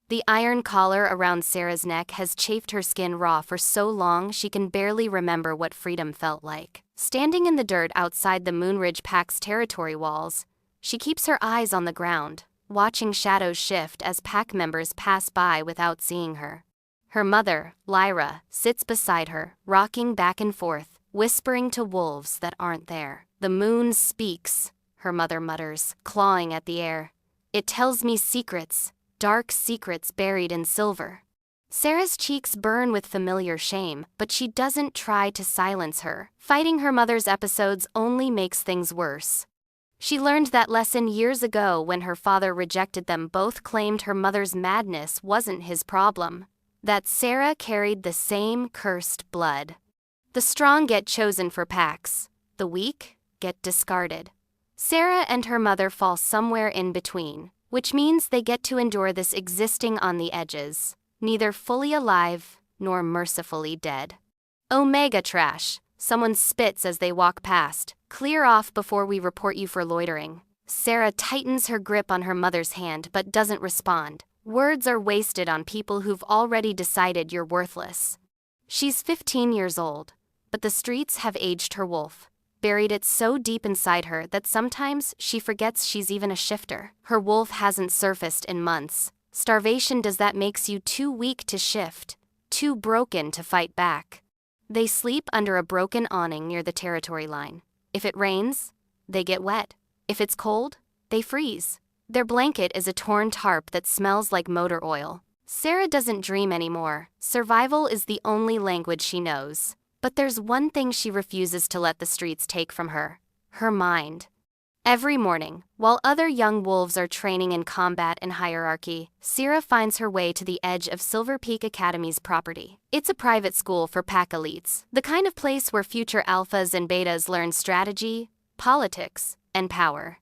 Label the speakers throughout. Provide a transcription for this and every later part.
Speaker 1: The iron collar around Sarah's neck has chafed her skin raw for so long she can barely remember what freedom felt like. Standing in the dirt outside the Moonridge Pack's territory walls, she keeps her eyes on the ground, watching shadows shift as pack members pass by without seeing her. Her mother, Lyra, sits beside her, rocking back and forth, whispering to wolves that aren't there. "The moon speaks," her mother mutters, clawing at the air. "It tells me secrets, dark secrets buried in silver." Sarah's cheeks burn with familiar shame, but she doesn't try to silence her. Fighting her mother's episodes only makes things worse. She learned that lesson years ago when her father rejected them both, claimed her mother's madness wasn't his problem, that Sarah carried the same cursed blood. The strong get chosen for packs, the weak get discarded. Sarah and her mother fall somewhere in between, which means they get to endure this existing on the edges, neither fully alive nor mercifully dead. Omega trash, someone spits as they walk past. "Clear off before we report you for loitering." Sarah tightens her grip on her mother's hand but doesn't respond. Words are wasted on people who've already decided you're worthless. She's 15 years old, but the streets have aged her wolf, buried it so deep inside her that sometimes she forgets she's even a shifter. Her wolf hasn't surfaced in months. Starvation does that makes you too weak to shift, too broken to fight back. They sleep under a broken awning near the territory line. If it rains, they get wet. If it's cold, they freeze. Their blanket is a torn tarp that smells like motor oil. Sarah doesn't dream anymore. Survival is the only language she knows. But there's one thing she refuses to let the streets take from her: her mind. Every morning, while other young wolves are training in combat and hierarchy, Sarah finds her way to the edge of Silver Peak Academy's property. It's a private school for pack elites, the kind of place where future alphas and betas learn strategy, politics, and power.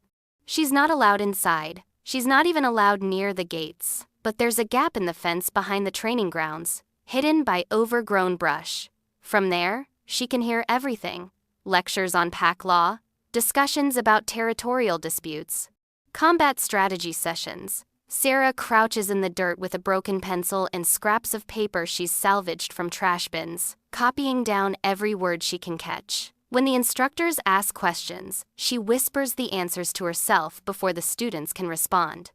Speaker 1: She's not allowed inside. She's not even allowed near the gates. But there's a gap in the fence behind the training grounds, hidden by overgrown brush. From there, she can hear everything: lectures on pack law, discussions about territorial disputes, combat strategy sessions. Sarah crouches in the dirt with a broken pencil and scraps of paper she's salvaged from trash bins, copying down every word she can catch. When the instructors ask questions, she whispers the answers to herself before the students can respond.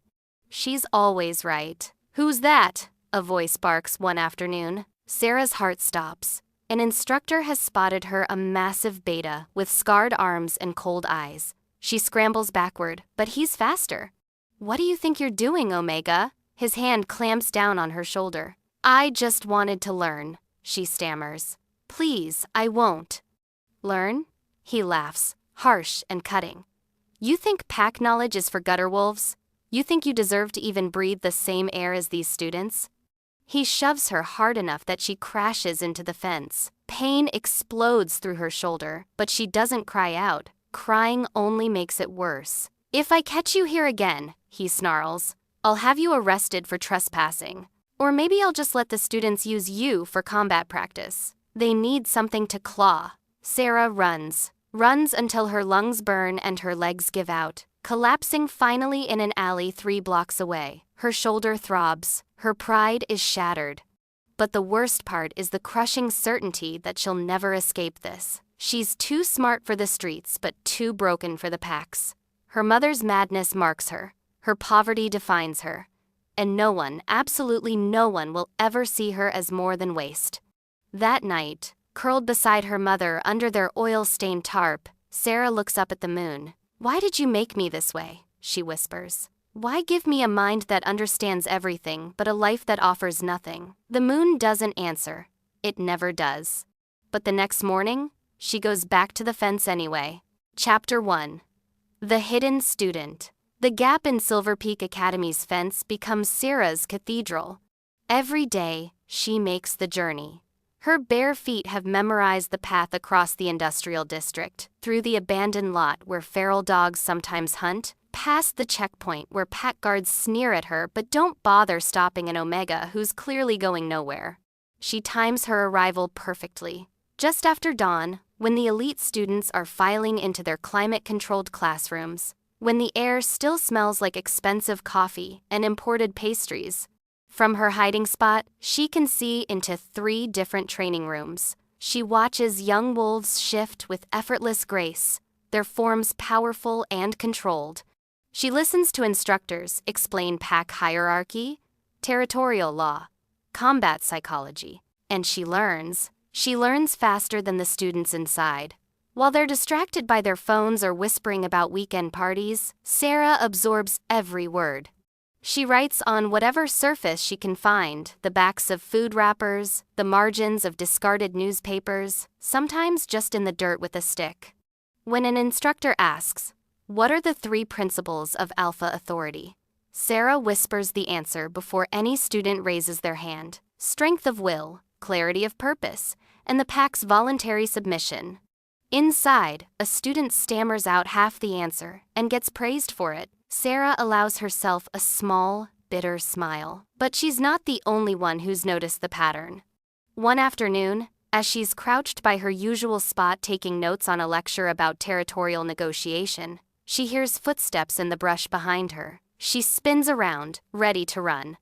Speaker 1: She's always right. "Who's that?" a voice barks one afternoon. Sarah's heart stops. An instructor has spotted her, a massive beta with scarred arms and cold eyes. She scrambles backward, but he's faster. "What do you think you're doing, Omega?" His hand clamps down on her shoulder. "I just wanted to learn," she stammers. "Please, I won't." "Learn?" He laughs, harsh and cutting. "You think pack knowledge is for gutter wolves? You think you deserve to even breathe the same air as these students?" He shoves her hard enough that she crashes into the fence. Pain explodes through her shoulder, but she doesn't cry out. Crying only makes it worse. "If I catch you here again," he snarls, "I'll have you arrested for trespassing. Or maybe I'll just let the students use you for combat practice. They need something to claw." Sarah runs until her lungs burn and her legs give out, collapsing finally in an alley 3 blocks away. Her shoulder throbs. Her pride is shattered. But the worst part is the crushing certainty that she'll never escape this. She's too smart for the streets, but too broken for the packs. Her mother's madness marks her. Her poverty defines her. And no one, absolutely no one, will ever see her as more than waste. That night, curled beside her mother under their oil-stained tarp, Sarah looks up at the moon. "Why did you make me this way?" she whispers. "Why give me a mind that understands everything but a life that offers nothing?" The moon doesn't answer. It never does. But the next morning, she goes back to the fence anyway. Chapter 1. The Hidden Student. The gap in Silver Peak Academy's fence becomes Sarah's cathedral. Every day, she makes the journey. Her bare feet have memorized the path across the industrial district, through the abandoned lot where feral dogs sometimes hunt, past the checkpoint where pack guards sneer at her but don't bother stopping an Omega who's clearly going nowhere. She times her arrival perfectly. Just after dawn, when the elite students are filing into their climate-controlled classrooms, when the air still smells like expensive coffee and imported pastries, From her hiding spot, she can see into 3 different training rooms. She watches young wolves shift with effortless grace, their forms powerful and controlled. She listens to instructors explain pack hierarchy, territorial law, combat psychology, and she learns. She learns faster than the students inside. While they're distracted by their phones or whispering about weekend parties, Sarah absorbs every word. She writes on whatever surface she can find, the backs of food wrappers, the margins of discarded newspapers, sometimes just in the dirt with a stick. When an instructor asks, "What are the 3 principles of alpha authority?" Sarah whispers the answer before any student raises their hand: strength of will, clarity of purpose, and the pack's voluntary submission. Inside, a student stammers out half the answer and gets praised for it. Sarah allows herself a small, bitter smile. But she's not the only one who's noticed the pattern. One afternoon, as she's crouched by her usual spot taking notes on a lecture about territorial negotiation, she hears footsteps in the brush behind her. She spins around, ready to run.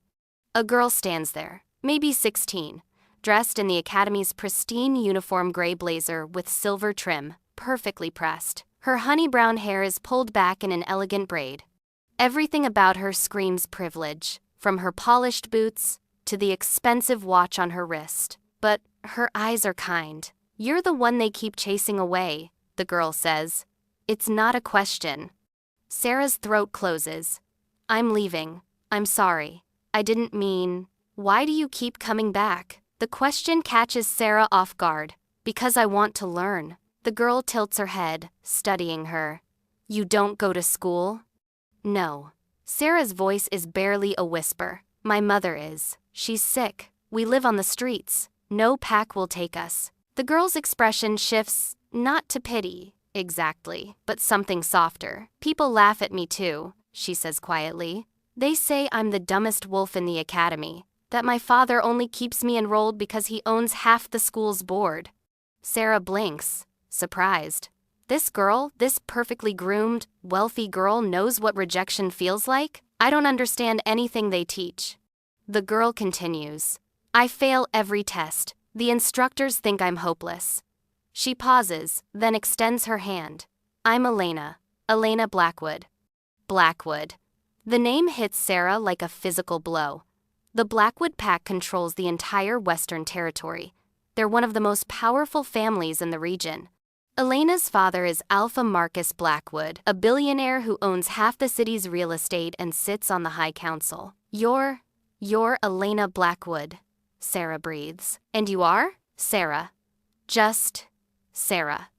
Speaker 1: A girl stands there, maybe 16, dressed in the academy's pristine uniform gray blazer with silver trim, perfectly pressed. Her honey-brown hair is pulled back in an elegant braid. Everything about her screams privilege, from her polished boots to the expensive watch on her wrist. But her eyes are kind. "You're the one they keep chasing away," the girl says. "It's not a question." Sarah's throat closes. "I'm leaving. I'm sorry. I didn't mean." "Why do you keep coming back?" The question catches Sarah off guard. "Because I want to learn." The girl tilts her head, studying her. "You don't go to school?" "No." Sarah's voice is barely a whisper. "My mother is. She's sick. We live on the streets. No pack will take us." The girl's expression shifts, not to pity, exactly, but something softer. "People laugh at me too," she says quietly. "They say I'm the dumbest wolf in the academy, that my father only keeps me enrolled because he owns half the school's board." Sarah blinks, surprised. This girl, this perfectly groomed, wealthy girl, knows what rejection feels like? "I don't understand anything they teach." The girl continues. "I fail every test. The instructors think I'm hopeless." She pauses, then extends her hand. "I'm Elena. Elena Blackwood." Blackwood. The name hits Sarah like a physical blow. The Blackwood pack controls the entire Western Territory. They're one of the most powerful families in the region. Elena's father is Alpha Marcus Blackwood, a billionaire who owns half the city's real estate and sits on the High Council. You're Elena Blackwood," Sarah breathes. "And you are?" "Sarah. Just Sarah."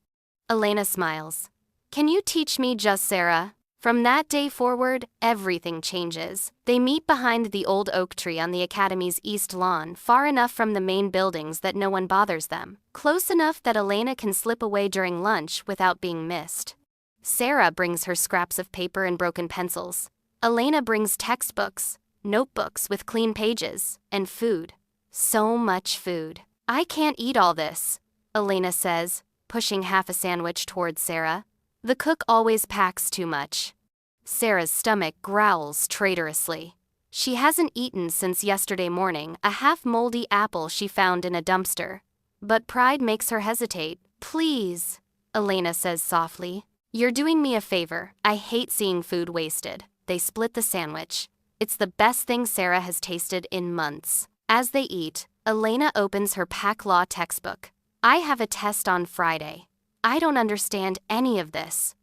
Speaker 1: Elena smiles. "Can you teach me just Sarah?" From that day forward, everything changes. They meet behind the old oak tree on the academy's east lawn, far enough from the main buildings that no one bothers them, close enough that Elena can slip away during lunch without being missed. Sarah brings her scraps of paper and broken pencils. Elena brings textbooks, notebooks with clean pages, and food. So much food. "I can't eat all this," Elena says, pushing half a sandwich towards Sarah. "The cook always packs too much." Sarah's stomach growls traitorously. She hasn't eaten since yesterday morning, a half-moldy apple she found in a dumpster. But pride makes her hesitate. "Please," Elena says softly. "You're doing me a favor. I hate seeing food wasted." They split the sandwich. It's the best thing Sarah has tasted in months. As they eat, Elena opens her pack law textbook. "I have a test on Friday. I don't understand any of this."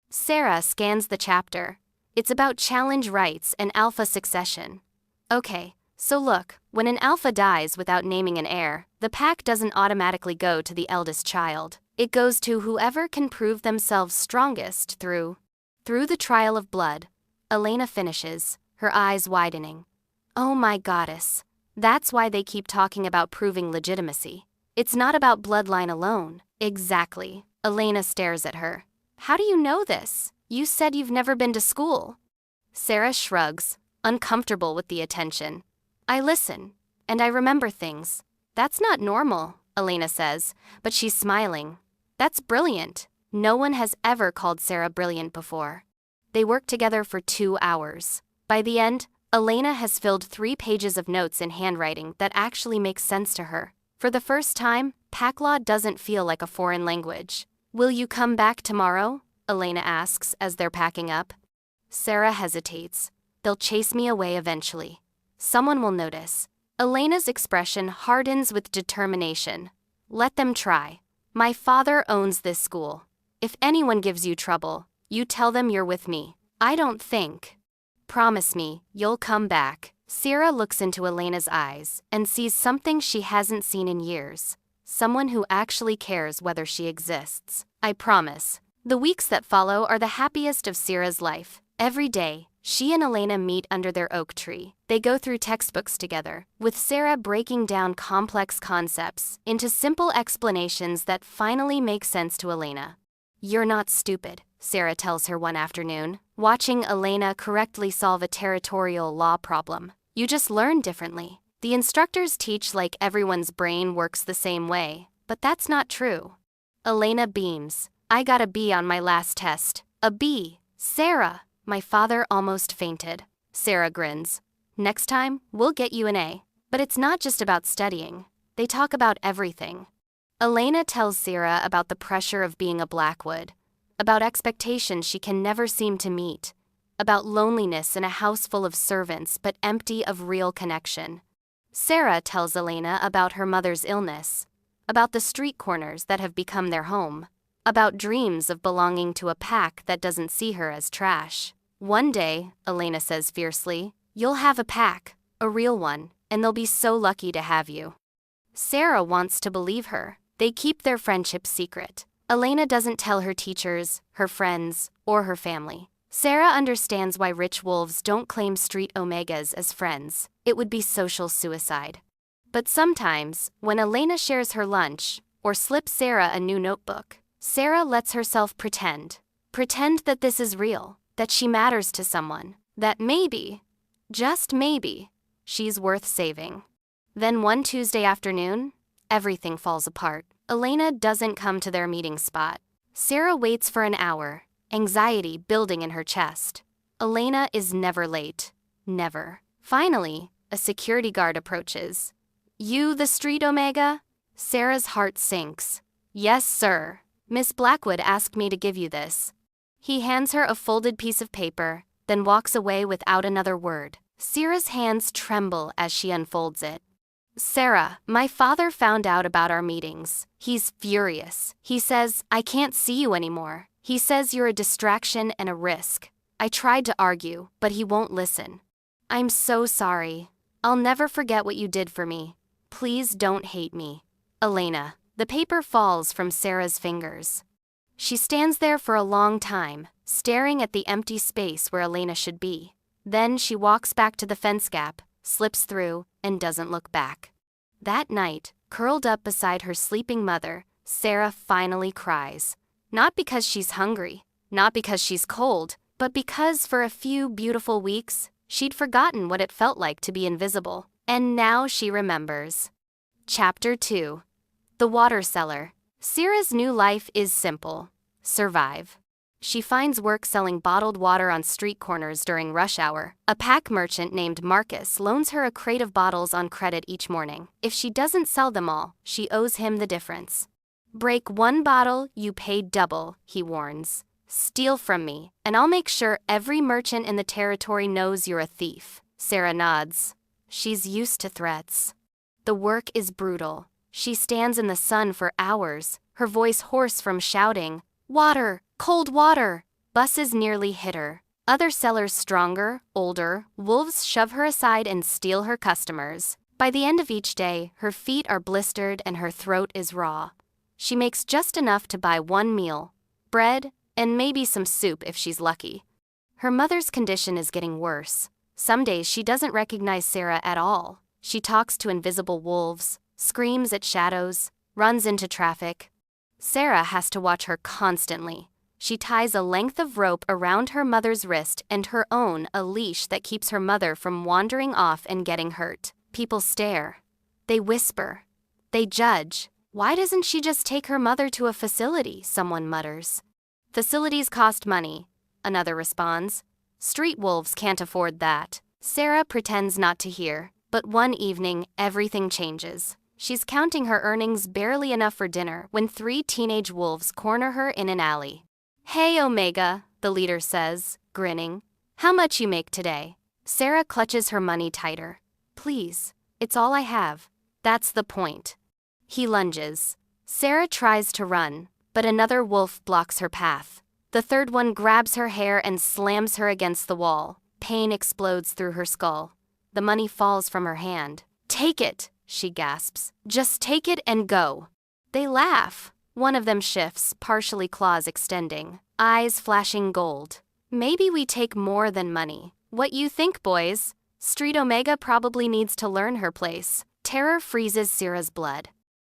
Speaker 1: Sarah scans the chapter. It's about challenge rights and alpha succession. "Okay, so look, when an alpha dies without naming an heir, the pack doesn't automatically go to the eldest child. It goes to whoever can prove themselves strongest through the trial of blood." Elena finishes, her eyes widening. "Oh my goddess. That's why they keep talking about proving legitimacy. It's not about bloodline alone." "Exactly." Elena stares at her. "How do you know this? You said you've never been to school." Sarah shrugs, uncomfortable with the attention. "I listen, and I remember things." "That's not normal," Elena says, but she's smiling. "That's brilliant." No one has ever called Sarah brilliant before. They work together for 2 hours. By the end, Elena has filled 3 pages of notes in handwriting that actually makes sense to her. For the first time, Packlaw doesn't feel like a foreign language. "Will you come back tomorrow?" Elena asks as they're packing up. Sarah hesitates. "They'll chase me away eventually. Someone will notice." Elena's expression hardens with determination. "Let them try. My father owns this school. If anyone gives you trouble, you tell them you're with me. I don't think. Promise me, you'll come back." Sarah looks into Elena's eyes and sees something she hasn't seen in years. Someone who actually cares whether she exists. "I promise." The weeks that follow are the happiest of Sarah's life. Every day, she and Elena meet under their oak tree. They go through textbooks together, with Sarah breaking down complex concepts into simple explanations that finally make sense to Elena. "You're not stupid," Sarah tells her one afternoon, watching Elena correctly solve a territorial law problem. "You just learn differently. The instructors teach like everyone's brain works the same way, but that's not true." Elena beams. "I got a B on my last test." "A B? Sarah!" "My father almost fainted." Sarah grins. "Next time, we'll get you an A." But it's not just about studying. They talk about everything. Elena tells Sarah about the pressure of being a Blackwood, about expectations she can never seem to meet, about loneliness in a house full of servants but empty of real connection. Sarah tells Elena about her mother's illness, about the street corners that have become their home, about dreams of belonging to a pack that doesn't see her as trash. "One day," Elena says fiercely, "you'll have a pack, a real one, and they'll be so lucky to have you." Sarah wants to believe her. They keep their friendship secret. Elena doesn't tell her teachers, her friends, or her family. Sarah understands why rich wolves don't claim street omegas as friends. It would be social suicide. But sometimes, when Elena shares her lunch, or slips Sarah a new notebook, Sarah lets herself pretend that this is real, that she matters to someone, that maybe, just maybe, she's worth saving. Then one Tuesday afternoon, everything falls apart. Elena doesn't come to their meeting spot. Sarah waits for an hour, anxiety building in her chest. Elena is never late. Never. Finally, a security guard approaches. "You the street omega?" Sarah's heart sinks. "Yes, sir. Miss Blackwood asked me to give you this." He hands her a folded piece of paper, then walks away without another word. Sarah's hands tremble as she unfolds it. "Sarah, my father found out about our meetings. He's furious. He says, I can't see you anymore. He says you're a distraction and a risk. I tried to argue, but he won't listen. I'm so sorry. I'll never forget what you did for me. Please don't hate me. Elena." The paper falls from Sarah's fingers. She stands there for a long time, staring at the empty space where Elena should be. Then she walks back to the fence gap, slips through, and doesn't look back. That night, curled up beside her sleeping mother, Sarah finally cries. Not because she's hungry, not because she's cold, but because for a few beautiful weeks, she'd forgotten what it felt like to be invisible. And now she remembers. Chapter 2. The Water Seller. Sarah's new life is simple. Survive. She finds work selling bottled water on street corners during rush hour. A pack merchant named Marcus loans her a crate of bottles on credit each morning. If she doesn't sell them all, she owes him the difference. "Break one bottle, you pay double," he warns. "Steal from me, and I'll make sure every merchant in the territory knows you're a thief." Sarah nods. She's used to threats. The work is brutal. She stands in the sun for hours, her voice hoarse from shouting, "Water! Cold water!" Buses nearly hit her. Other sellers stronger, older, wolves shove her aside and steal her customers. By the end of each day, her feet are blistered and her throat is raw. She makes just enough to buy one meal, bread, and maybe some soup if she's lucky. Her mother's condition is getting worse. Some days she doesn't recognize Sarah at all. She talks to invisible wolves, screams at shadows, runs into traffic. Sarah has to watch her constantly. She ties a length of rope around her mother's wrist and her own a leash that keeps her mother from wandering off and getting hurt. People stare. They whisper. They judge. "Why doesn't she just take her mother to a facility?" someone mutters. "Facilities cost money," another responds. "Street wolves can't afford that." Sarah pretends not to hear, but one evening, everything changes. She's counting her earnings, barely enough for dinner, when 3 teenage wolves corner her in an alley. "Hey, Omega," the leader says, grinning. "How much you make today?" Sarah clutches her money tighter. "Please, it's all I have." "That's the point." He lunges. Sarah tries to run, but another wolf blocks her path. The third one grabs her hair and slams her against the wall. Pain explodes through her skull. The money falls from her hand. "Take it," she gasps. "Just take it and go." They laugh. One of them shifts, partially claws extending, eyes flashing gold. "Maybe we take more than money. What you think, boys?" Street Omega probably needs to learn her place. Terror freezes Sarah's blood.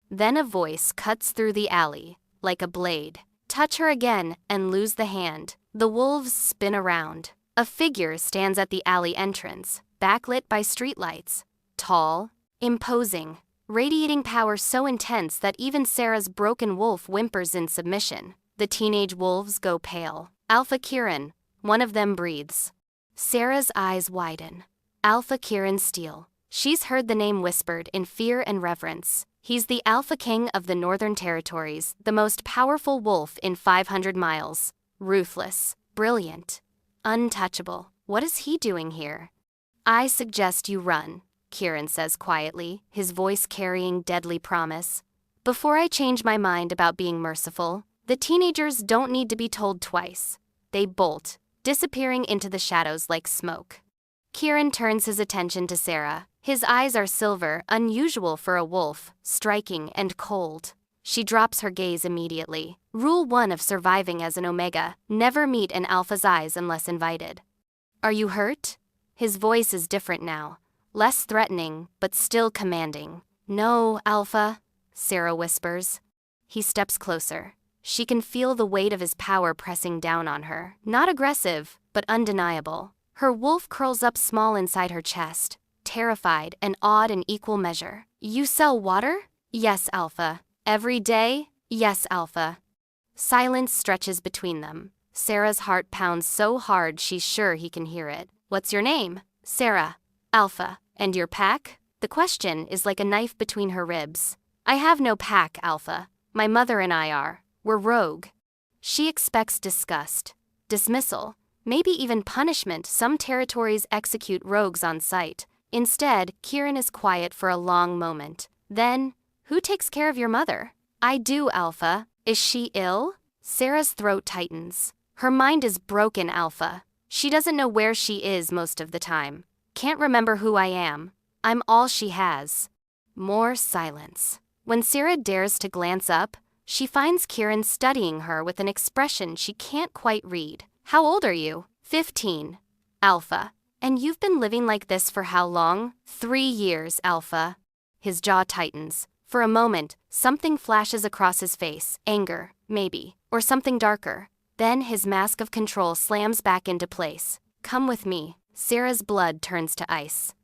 Speaker 1: Then a voice cuts through the alley, like a blade. Touch her again and lose the hand. The wolves spin around. A figure stands at the alley entrance, backlit by streetlights. Tall, imposing, radiating power so intense that even Sarah's broken wolf whimpers in submission. The teenage wolves go pale. "Alpha Kieran," one of them breathes. Sarah's eyes widen. Alpha Kieran Steele. She's heard the name whispered in fear and reverence. He's the Alpha King of the Northern Territories, the most powerful wolf in 500 miles. Ruthless, brilliant, untouchable. What is he doing here? "I suggest you run," Kieran says quietly, his voice carrying deadly promise. "Before I change my mind about being merciful, the teenagers don't need to be told twice." They bolt, disappearing into the shadows like smoke. Kieran turns his attention to Sarah. His eyes are silver, unusual for a wolf, striking and cold. She drops her gaze immediately. Rule 1 of surviving as an Omega: never meet an Alpha's eyes unless invited. "Are you hurt?" His voice is different now, less threatening, but still commanding. "No, Alpha," Sarah whispers. He steps closer. She can feel the weight of his power pressing down on her. Not aggressive, but undeniable. Her wolf curls up small inside her chest, terrified and awed in equal measure. "You sell water?" "Yes, Alpha." "Every day?" "Yes, Alpha." Silence stretches between them. Sarah's heart pounds so hard she's sure he can hear it. "What's your name?" "Sarah." "Alpha. And your pack?" The question is like a knife between her ribs. "I have no pack, Alpha. My mother and I are. We're rogue." She expects disgust, dismissal, maybe even punishment. Some territories execute rogues on sight. Instead, Kieran is quiet for a long moment. Then, "Who takes care of your mother?" "I do, Alpha." "Is she ill?" Sarah's throat tightens. Her mind is broken, Alpha. She doesn't know where she is most of the time. "Can't remember who I am. I'm all she has." More silence. When Sarah dares to glance up, she finds Kieran studying her with an expression she can't quite read. "How old are you?" 15. "Alpha. And you've been living like this for how long?" 3 years, Alpha." His jaw tightens. For a moment, something flashes across his face. Anger, maybe, or something darker. Then his mask of control slams back into place. "Come with me." Sarah's blood turns to ice.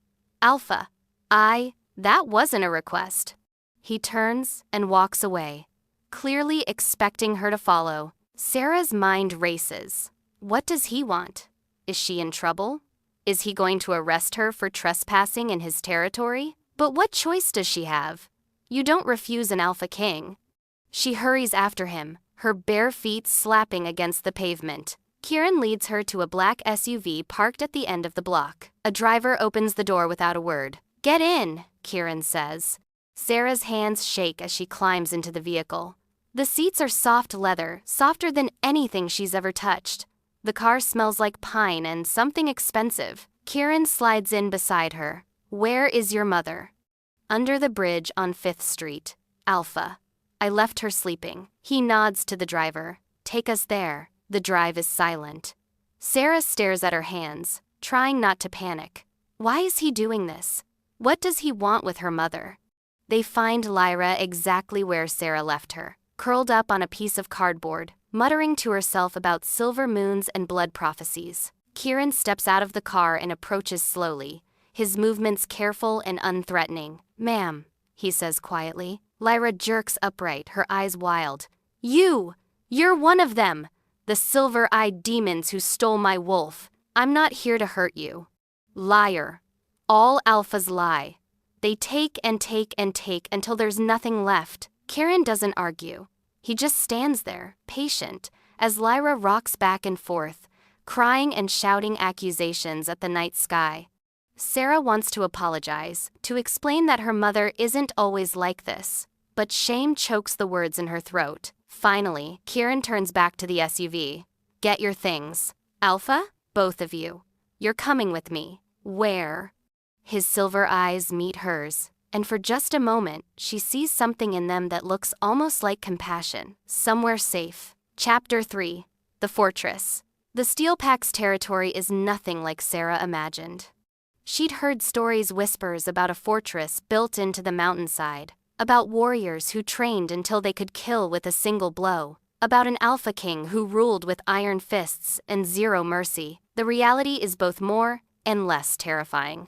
Speaker 1: "Alpha. That wasn't a request." He turns and walks away, clearly expecting her to follow. Sarah's mind races. What does he want? Is she in trouble? Is he going to arrest her for trespassing in his territory? But what choice does she have? You don't refuse an Alpha King. She hurries after him, her bare feet slapping against the pavement. Kieran leads her to a black SUV parked at the end of the block. A driver opens the door without a word. "Get in," Kieran says. Sarah's hands shake as she climbs into the vehicle. The seats are soft leather, softer than anything she's ever touched. The car smells like pine and something expensive. Kieran slides in beside her. "Where is your mother?" "Under the bridge on 5th Street. Alpha. I left her sleeping." He nods to the driver. "Take us there." The drive is silent. Sarah stares at her hands, trying not to panic. Why is he doing this? What does he want with her mother? They find Lyra exactly where Sarah left her, curled up on a piece of cardboard, muttering to herself about silver moons and blood prophecies. Kieran steps out of the car and approaches slowly, his movements careful and unthreatening. "Ma'am," he says quietly. Lyra jerks upright, her eyes wild. You're one of them! The silver-eyed demons who stole my wolf. I'm not here to hurt you." Liar. All alphas lie. They take and take and take until there's nothing left. Kieran doesn't argue. He just stands there, patient, as Lyra rocks back and forth, crying and shouting accusations at the night sky. Sarah wants to apologize, to explain that her mother isn't always like this, but shame chokes the words in her throat. Finally, Kieran turns back to the SUV. Get your things. Alpha? Both of you. You're coming with me. Where? His silver eyes meet hers, and for just a moment, she sees something in them that looks almost like compassion. Somewhere safe. Chapter 3. The Fortress. The Steel Pack's territory is nothing like Sarah imagined. She'd heard whispers about a fortress built into the mountainside, about warriors who trained until they could kill with a single blow, about an alpha king who ruled with iron fists and zero mercy. The reality is both more and less terrifying.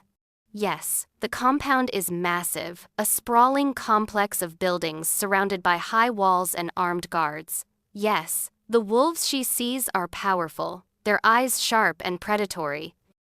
Speaker 1: Yes, the compound is massive, a sprawling complex of buildings surrounded by high walls and armed guards. Yes, the wolves she sees are powerful, their eyes sharp and predatory.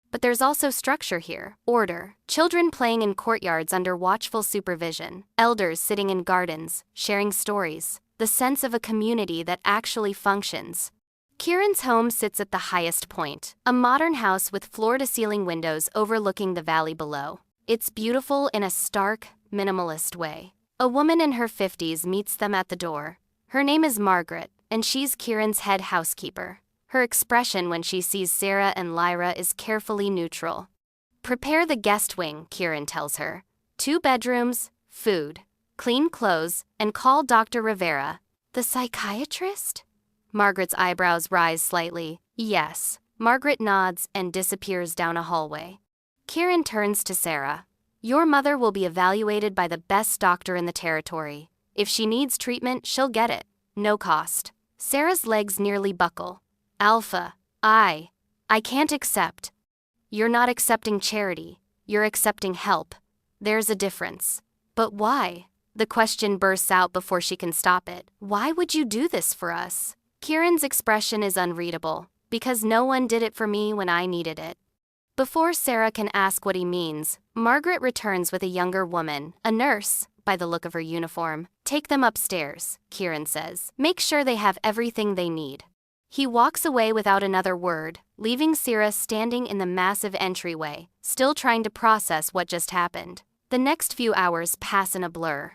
Speaker 1: But there's also structure here, order, children playing in courtyards under watchful supervision, elders sitting in gardens, sharing stories, the sense of a community that actually functions. Kieran's home sits at the highest point, a modern house with floor-to-ceiling windows overlooking the valley below. It's beautiful in a stark, minimalist way. A woman in her 50s meets them at the door. Her name is Margaret, and she's Kieran's head housekeeper. Her expression when she sees Sarah and Lyra is carefully neutral. Prepare the guest wing, Kieran tells her. 2 bedrooms, food, clean clothes, and call Dr. Rivera. The psychiatrist? Margaret's eyebrows rise slightly. Yes. Margaret nods and disappears down a hallway. Kieran turns to Sarah. Your mother will be evaluated by the best doctor in the territory. If she needs treatment, she'll get it. No cost. Sarah's legs nearly buckle. Alpha, I can't accept. You're not accepting charity. You're accepting help. There's a difference. But why? The question bursts out before she can stop it. Why would you do this for us? Kieran's expression is unreadable, because no one did it for me when I needed it. Before Sarah can ask what he means, Margaret returns with a younger woman, a nurse, by the look of her uniform. Take them upstairs, Kieran says. Make sure they have everything they need. He walks away without another word, leaving Sarah standing in the massive entryway, still trying to process what just happened. The next few hours pass in a blur.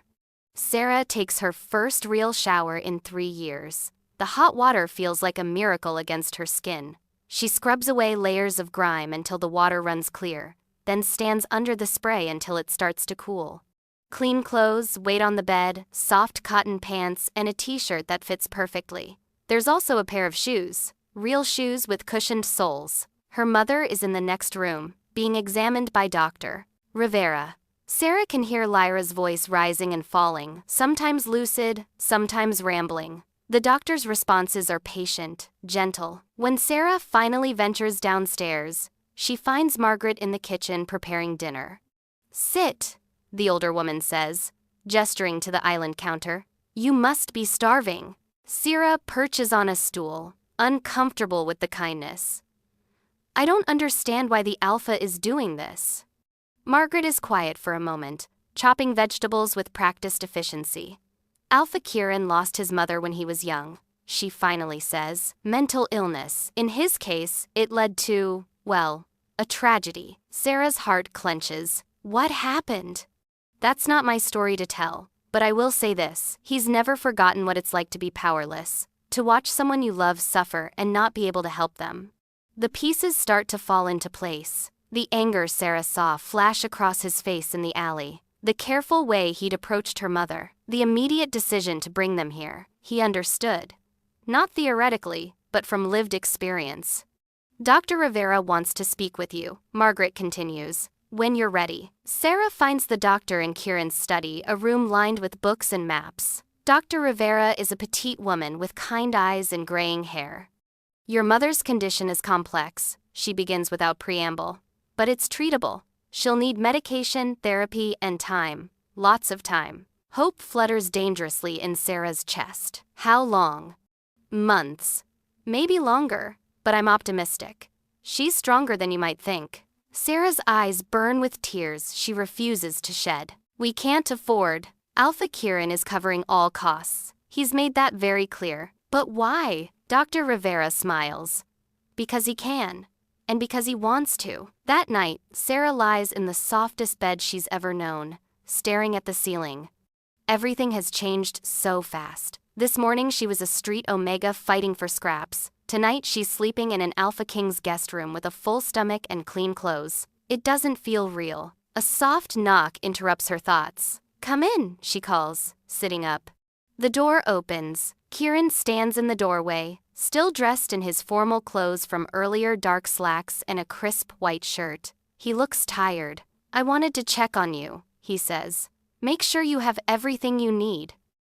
Speaker 1: Sarah takes her first real shower in 3 years. The hot water feels like a miracle against her skin. She scrubs away layers of grime until the water runs clear, then stands under the spray until it starts to cool. Clean clothes wait on the bed, soft cotton pants, and a t-shirt that fits perfectly. There's also a pair of shoes, real shoes with cushioned soles. Her mother is in the next room, being examined by Dr. Rivera. Sarah can hear Lyra's voice rising and falling, sometimes lucid, sometimes rambling. The doctor's responses are patient, gentle. When Sarah finally ventures downstairs, she finds Margaret in the kitchen preparing dinner. Sit, the older woman says, gesturing to the island counter. You must be starving. Sarah perches on a stool, uncomfortable with the kindness. I don't understand why the Alpha is doing this. Margaret is quiet for a moment, chopping vegetables with practiced efficiency. Alpha Kieran lost his mother when he was young, she finally says. Mental illness. In his case, it led to, well, a tragedy. Sarah's heart clenches. What happened? That's not my story to tell, but I will say this. He's never forgotten what it's like to be powerless, to watch someone you love suffer and not be able to help them. The pieces start to fall into place. The anger Sarah saw flash across his face in the alley. The careful way he'd approached her mother, the immediate decision to bring them here, he understood. Not theoretically, but from lived experience. Dr. Rivera wants to speak with you, Margaret continues. When you're ready. Sarah finds the doctor in Kieran's study, a room lined with books and maps. Dr. Rivera is a petite woman with kind eyes and graying hair. Your mother's condition is complex, she begins without preamble. But it's treatable. She'll need medication, therapy, and time. Lots of time. Hope flutters dangerously in Sarah's chest. How long? Months. Maybe longer, but I'm optimistic. She's stronger than you might think. Sarah's eyes burn with tears she refuses to shed. We can't afford. Alpha Kieran is covering all costs. He's made that very clear. But why? Dr. Rivera smiles. Because he can. And because he wants to. That night, Sarah lies in the softest bed she's ever known, staring at the ceiling. Everything has changed so fast. This morning she was a street omega fighting for scraps. Tonight she's sleeping in an Alpha King's guest room with a full stomach and clean clothes. It doesn't feel real. A soft knock interrupts her thoughts. "Come in," she calls, sitting up. The door opens. Kieran stands in the doorway, still dressed in his formal clothes from earlier, dark slacks and a crisp white shirt. He looks tired. "I wanted to check on you," he says. "Make sure you have everything you need."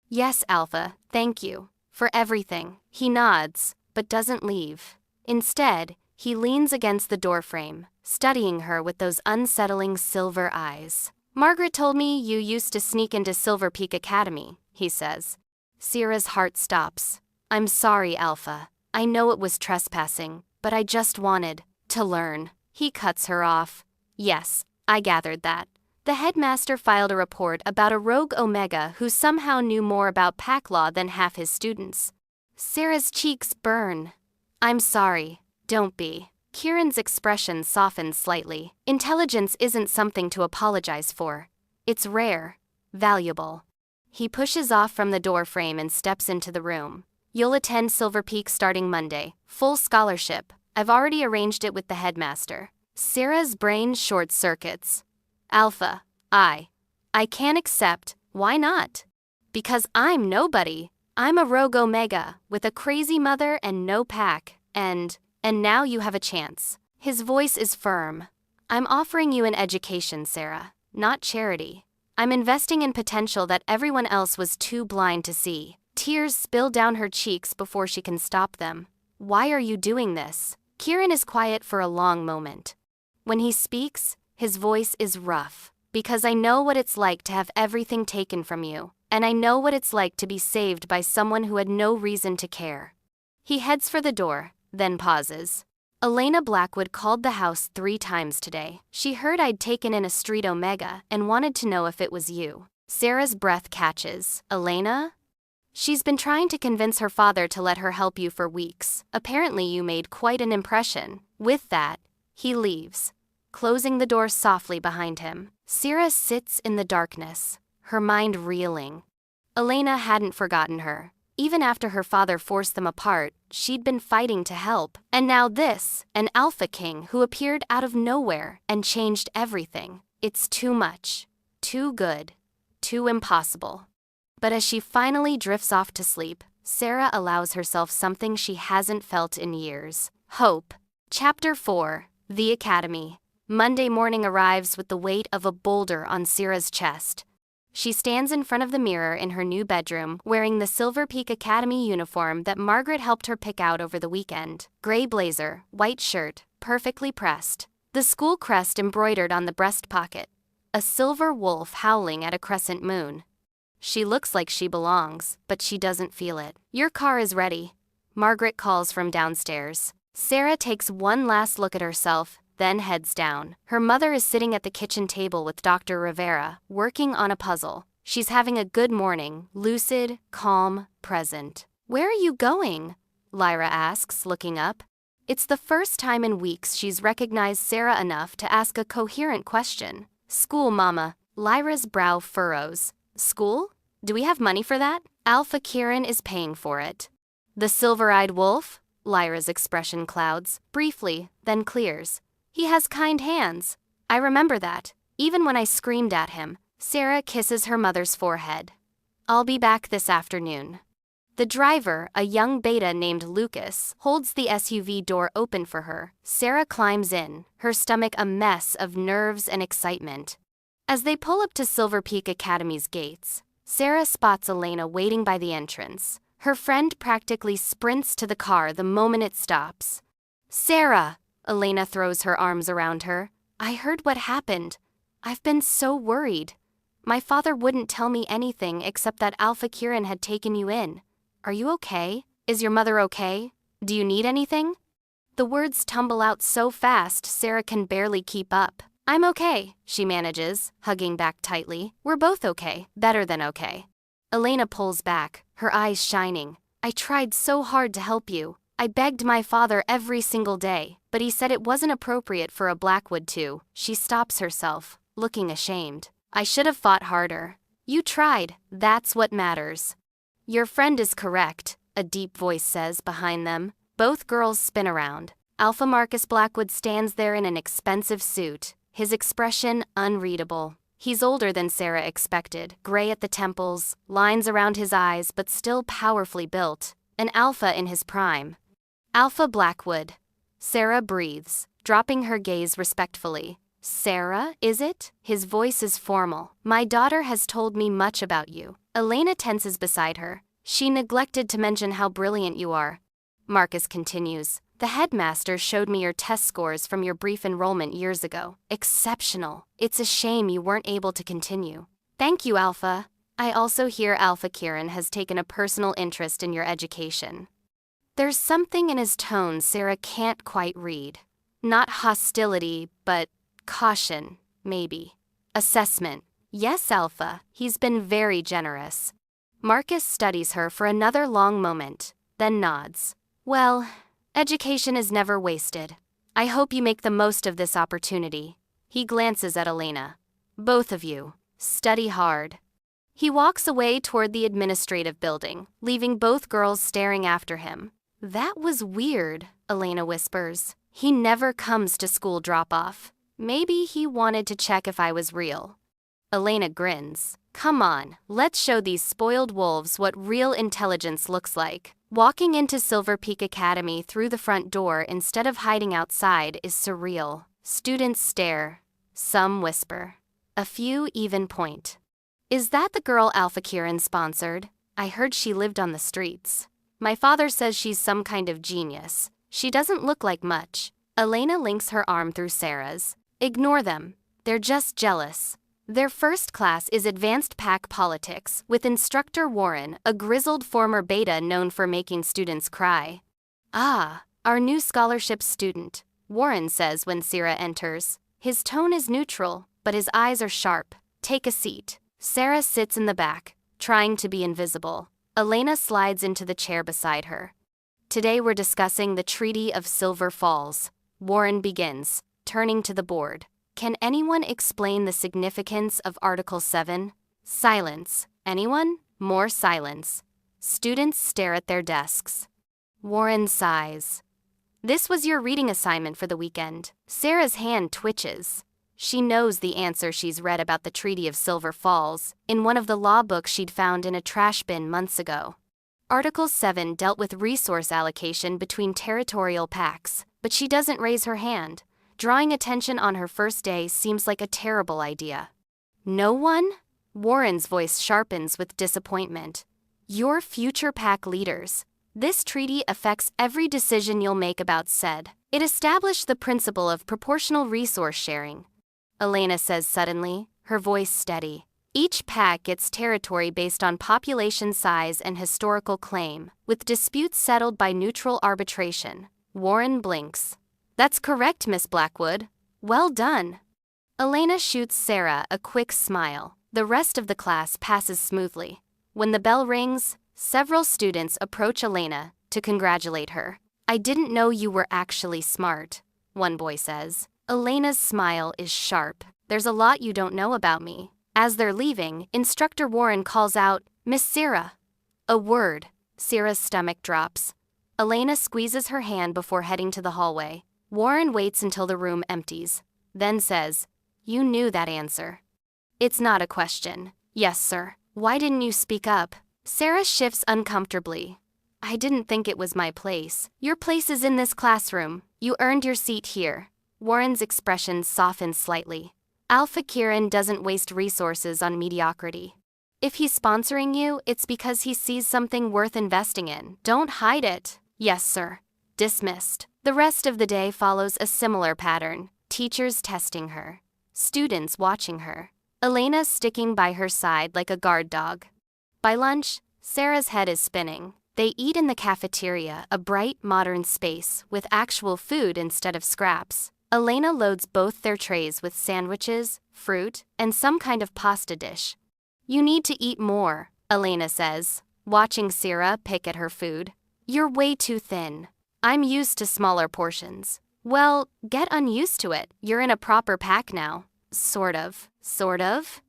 Speaker 1: "Yes, Alpha, thank you. For everything." He nods, but doesn't leave. Instead, he leans against the doorframe, studying her with those unsettling silver eyes. "Margaret told me you used to sneak into Silver Peak Academy," he says. Sarah's heart stops. "I'm sorry, Alpha. I know it was trespassing, but I just wanted to learn." He cuts her off. "Yes, I gathered that. The headmaster filed a report about a rogue Omega who somehow knew more about pack law than half his students." Sarah's cheeks burn. "I'm sorry. Don't be." Kieran's expression softens slightly. Intelligence isn't something to apologize for. It's rare, valuable. He pushes off from the doorframe and steps into the room. "You'll attend Silver Peak starting Monday. Full scholarship. I've already arranged it with the headmaster." Sarah's brain short circuits. "Alpha, I can't accept." "Why not?" "Because I'm nobody. I'm a rogue Omega, with a crazy mother and no pack, and now you have a chance." His voice is firm. "I'm offering you an education, Sarah, not charity. I'm investing in potential that everyone else was too blind to see." Tears spill down her cheeks before she can stop them. "Why are you doing this?" Kieran is quiet for a long moment. When he speaks, his voice is rough. "Because I know what it's like to have everything taken from you, and I know what it's like to be saved by someone who had no reason to care." He heads for the door, then pauses. "Elena Blackwood called the house 3 times today. She heard I'd taken in a street Omega and wanted to know if it was you." Sarah's breath catches. "Elena?" "She's been trying to convince her father to let her help you for weeks. Apparently you made quite an impression." With that, he leaves, closing the door softly behind him. Sarah sits in the darkness, her mind reeling. Elena hadn't forgotten her. Even after her father forced them apart, she'd been fighting to help. And now this, an Alpha King who appeared out of nowhere and changed everything. It's too much, too good, too impossible. But as she finally drifts off to sleep, Sarah allows herself something she hasn't felt in years: hope. Chapter 4, The Academy. Monday morning arrives with the weight of a boulder on Sarah's chest. She stands in front of the mirror in her new bedroom, wearing the Silver Peak Academy uniform that Margaret helped her pick out over the weekend. Gray blazer, white shirt, perfectly pressed. The school crest embroidered on the breast pocket. A silver wolf howling at a crescent moon. She looks like she belongs, but she doesn't feel it. "Your car is ready," Margaret calls from downstairs. Sarah takes one last look at herself, then heads down. Her mother is sitting at the kitchen table with Dr. Rivera, working on a puzzle. She's having a good morning, lucid, calm, present. "Where are you going?" Lyra asks, looking up. It's the first time in weeks she's recognized Sarah enough to ask a coherent question. "School, Mama." Lyra's brow furrows. "School? Do we have money for that?" "Alpha Kieran is paying for it." "The silver-eyed wolf?" Lyra's expression clouds, briefly, then clears. "He has kind hands. I remember that, even when I screamed at him." Sarah kisses her mother's forehead. "I'll be back this afternoon." The driver, a young beta named Lucas, holds the SUV door open for her. Sarah climbs in, her stomach a mess of nerves and excitement. As they pull up to Silver Peak Academy's gates, Sarah spots Elena waiting by the entrance. Her friend practically sprints to the car the moment it stops. "Sarah!" Elena throws her arms around her. "I heard what happened. I've been so worried. My father wouldn't tell me anything except that Alpha Kieran had taken you in. Are you okay? Is your mother okay? Do you need anything?" The words tumble out so fast Sarah can barely keep up. I'm okay, she manages, hugging back tightly. We're both okay, better than okay. Elena pulls back, her eyes shining. I tried so hard to help you. I begged my father every single day, but he said it wasn't appropriate for a Blackwood to. She stops herself, looking ashamed. I should have fought harder. You tried, that's what matters. Your friend is correct, a deep voice says behind them. Both girls spin around. Alpha Marcus Blackwood stands there in an expensive suit, his expression unreadable. He's older than Sarah expected, gray at the temples, lines around his eyes but still powerfully built. An alpha in his prime. Alpha Blackwood. Sarah breathes, dropping her gaze respectfully. Sarah, is it? His voice is formal. My daughter has told me much about you. Elena tenses beside her. She neglected to mention how brilliant you are. Marcus continues. The headmaster showed me your test scores from your brief enrollment years ago. Exceptional. It's a shame you weren't able to continue. Thank you, Alpha. I also hear Alpha Kieran has taken a personal interest in your education. There's something in his tone Sarah can't quite read. Not hostility, but caution, maybe. Assessment. Yes, Alpha. He's been very generous. Marcus studies her for another long moment, then nods. Well, education is never wasted. I hope you make the most of this opportunity. He glances at Elena. Both of you, study hard. He walks away toward the administrative building, leaving both girls staring after him. That was weird, Elena whispers. He never comes to school drop-off. Maybe he wanted to check if I was real. Elena grins. Come on, let's show these spoiled wolves what real intelligence looks like. Walking into Silver Peak Academy through the front door instead of hiding outside is surreal. Students stare. Some whisper. A few even point. Is that the girl Alpha Kieran sponsored? I heard she lived on the streets. My father says she's some kind of genius. She doesn't look like much. Elena links her arm through Sarah's. Ignore them. They're just jealous. Their first class is Advanced Pack Politics, with Instructor Warren, a grizzled former beta known for making students cry. Ah, our new scholarship student, Warren says when Sarah enters. His tone is neutral, but his eyes are sharp. Take a seat. Sarah sits in the back, trying to be invisible. Elena slides into the chair beside her. Today we're discussing the Treaty of Silver Falls. Warren begins, turning to the board. Can anyone explain the significance of Article 7? Silence. Anyone? More silence. Students stare at their desks. Warren sighs. This was your reading assignment for the weekend. Sarah's hand twitches. She knows the answer she's read about the Treaty of Silver Falls in one of the law books she'd found in a trash bin months ago. Article 7 dealt with resource allocation between territorial pacts, but she doesn't raise her hand. Drawing attention on her first day seems like a terrible idea. No one? Warren's voice sharpens with disappointment. You're future pack leaders. This treaty affects every decision you'll make about said. It established the principle of proportional resource sharing. Elena says suddenly, her voice steady. Each pack gets territory based on population size and historical claim, with disputes settled by neutral arbitration. Warren blinks. That's correct, Miss Blackwood. Well done. Elena shoots Sarah a quick smile. The rest of the class passes smoothly. When the bell rings, several students approach Elena to congratulate her. I didn't know you were actually smart, one boy says. Elena's smile is sharp. There's a lot you don't know about me. As they're leaving, Instructor Warren calls out, Miss Sarah. A word. Sarah's stomach drops. Elena squeezes her hand before heading to the hallway. Warren waits until the room empties, then says, You knew that answer. It's not a question. Yes, sir. Why didn't you speak up? Sarah shifts uncomfortably. I didn't think it was my place. Your place is in this classroom. You earned your seat here. Warren's expression softens slightly. Alpha Kieran doesn't waste resources on mediocrity. If he's sponsoring you, it's because he sees something worth investing in. Don't hide it. Yes, sir. Dismissed. The rest of the day follows a similar pattern. Teachers testing her. Students watching her. Elena sticking by her side like a guard dog. By lunch, Sarah's head is spinning. They eat in the cafeteria, a bright, modern space with actual food instead of scraps. Elena loads both their trays with sandwiches, fruit, and some kind of pasta dish. "You need to eat more," Elena says, watching Sierra pick at her food. "You're way too thin. I'm used to smaller portions." "Well, get unused to it. You're in a proper pack now." Sort of. Sort of?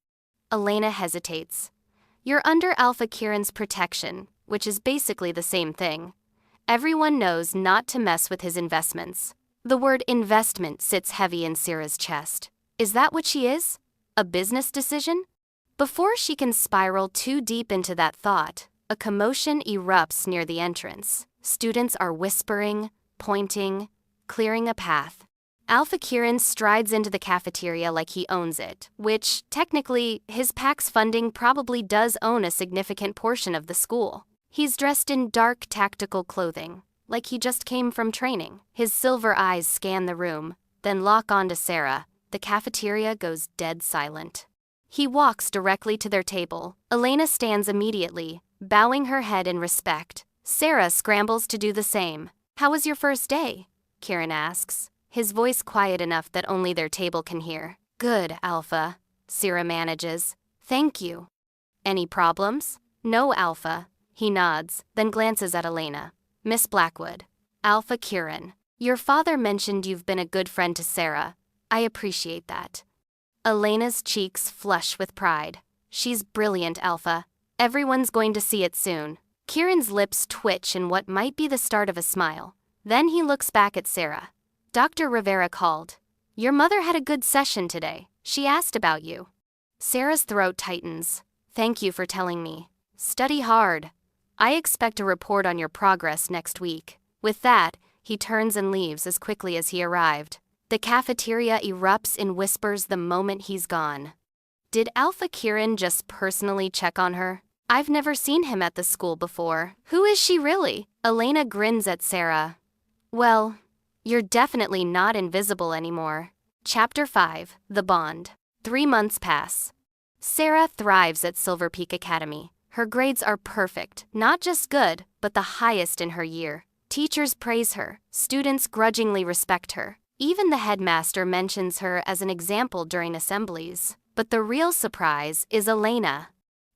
Speaker 1: Elena hesitates. "You're under Alpha Kieran's protection, which is basically the same thing. Everyone knows not to mess with his investments." The word investment sits heavy in Sierra's chest. Is that what she is? A business decision? Before she can spiral too deep into that thought, a commotion erupts near the entrance. Students are whispering, pointing, clearing a path. Alpha Kieran strides into the cafeteria like he owns it, which, technically, his PAC's funding probably does own a significant portion of the school. He's dressed in dark tactical clothing, like he just came from training. His silver eyes scan the room, then lock onto Sarah. The cafeteria goes dead silent. He walks directly to their table. Elena stands immediately, bowing her head in respect. Sarah scrambles to do the same. "How was your first day?" Kieran asks, his voice quiet enough that only their table can hear. "Good, Alpha," Sarah manages. "Thank you." "Any problems?" "No, Alpha." He nods, then glances at Elena. "Miss Blackwood." "Alpha Kieran. Your father mentioned you've been a good friend to Sarah. I appreciate that." Elena's cheeks flush with pride. "She's brilliant, Alpha. Everyone's going to see it soon." Kieran's lips twitch in what might be the start of a smile. Then he looks back at Sarah. "Dr. Rivera called. Your mother had a good session today. She asked about you." Sarah's throat tightens. "Thank you for telling me. Study hard. I expect a report on your progress next week." With that, he turns and leaves as quickly as he arrived. The cafeteria erupts in whispers the moment he's gone. Did Alpha Kieran just personally check on her? I've never seen him at the school before. Who is she really? Elena grins at Sarah. "Well, you're definitely not invisible anymore." Chapter 5, The Bond. 3 months pass. Sarah thrives at Silver Peak Academy. Her grades are perfect, not just good, but the highest in her year. Teachers praise her, students grudgingly respect her. Even the headmaster mentions her as an example during assemblies. But the real surprise is Elena.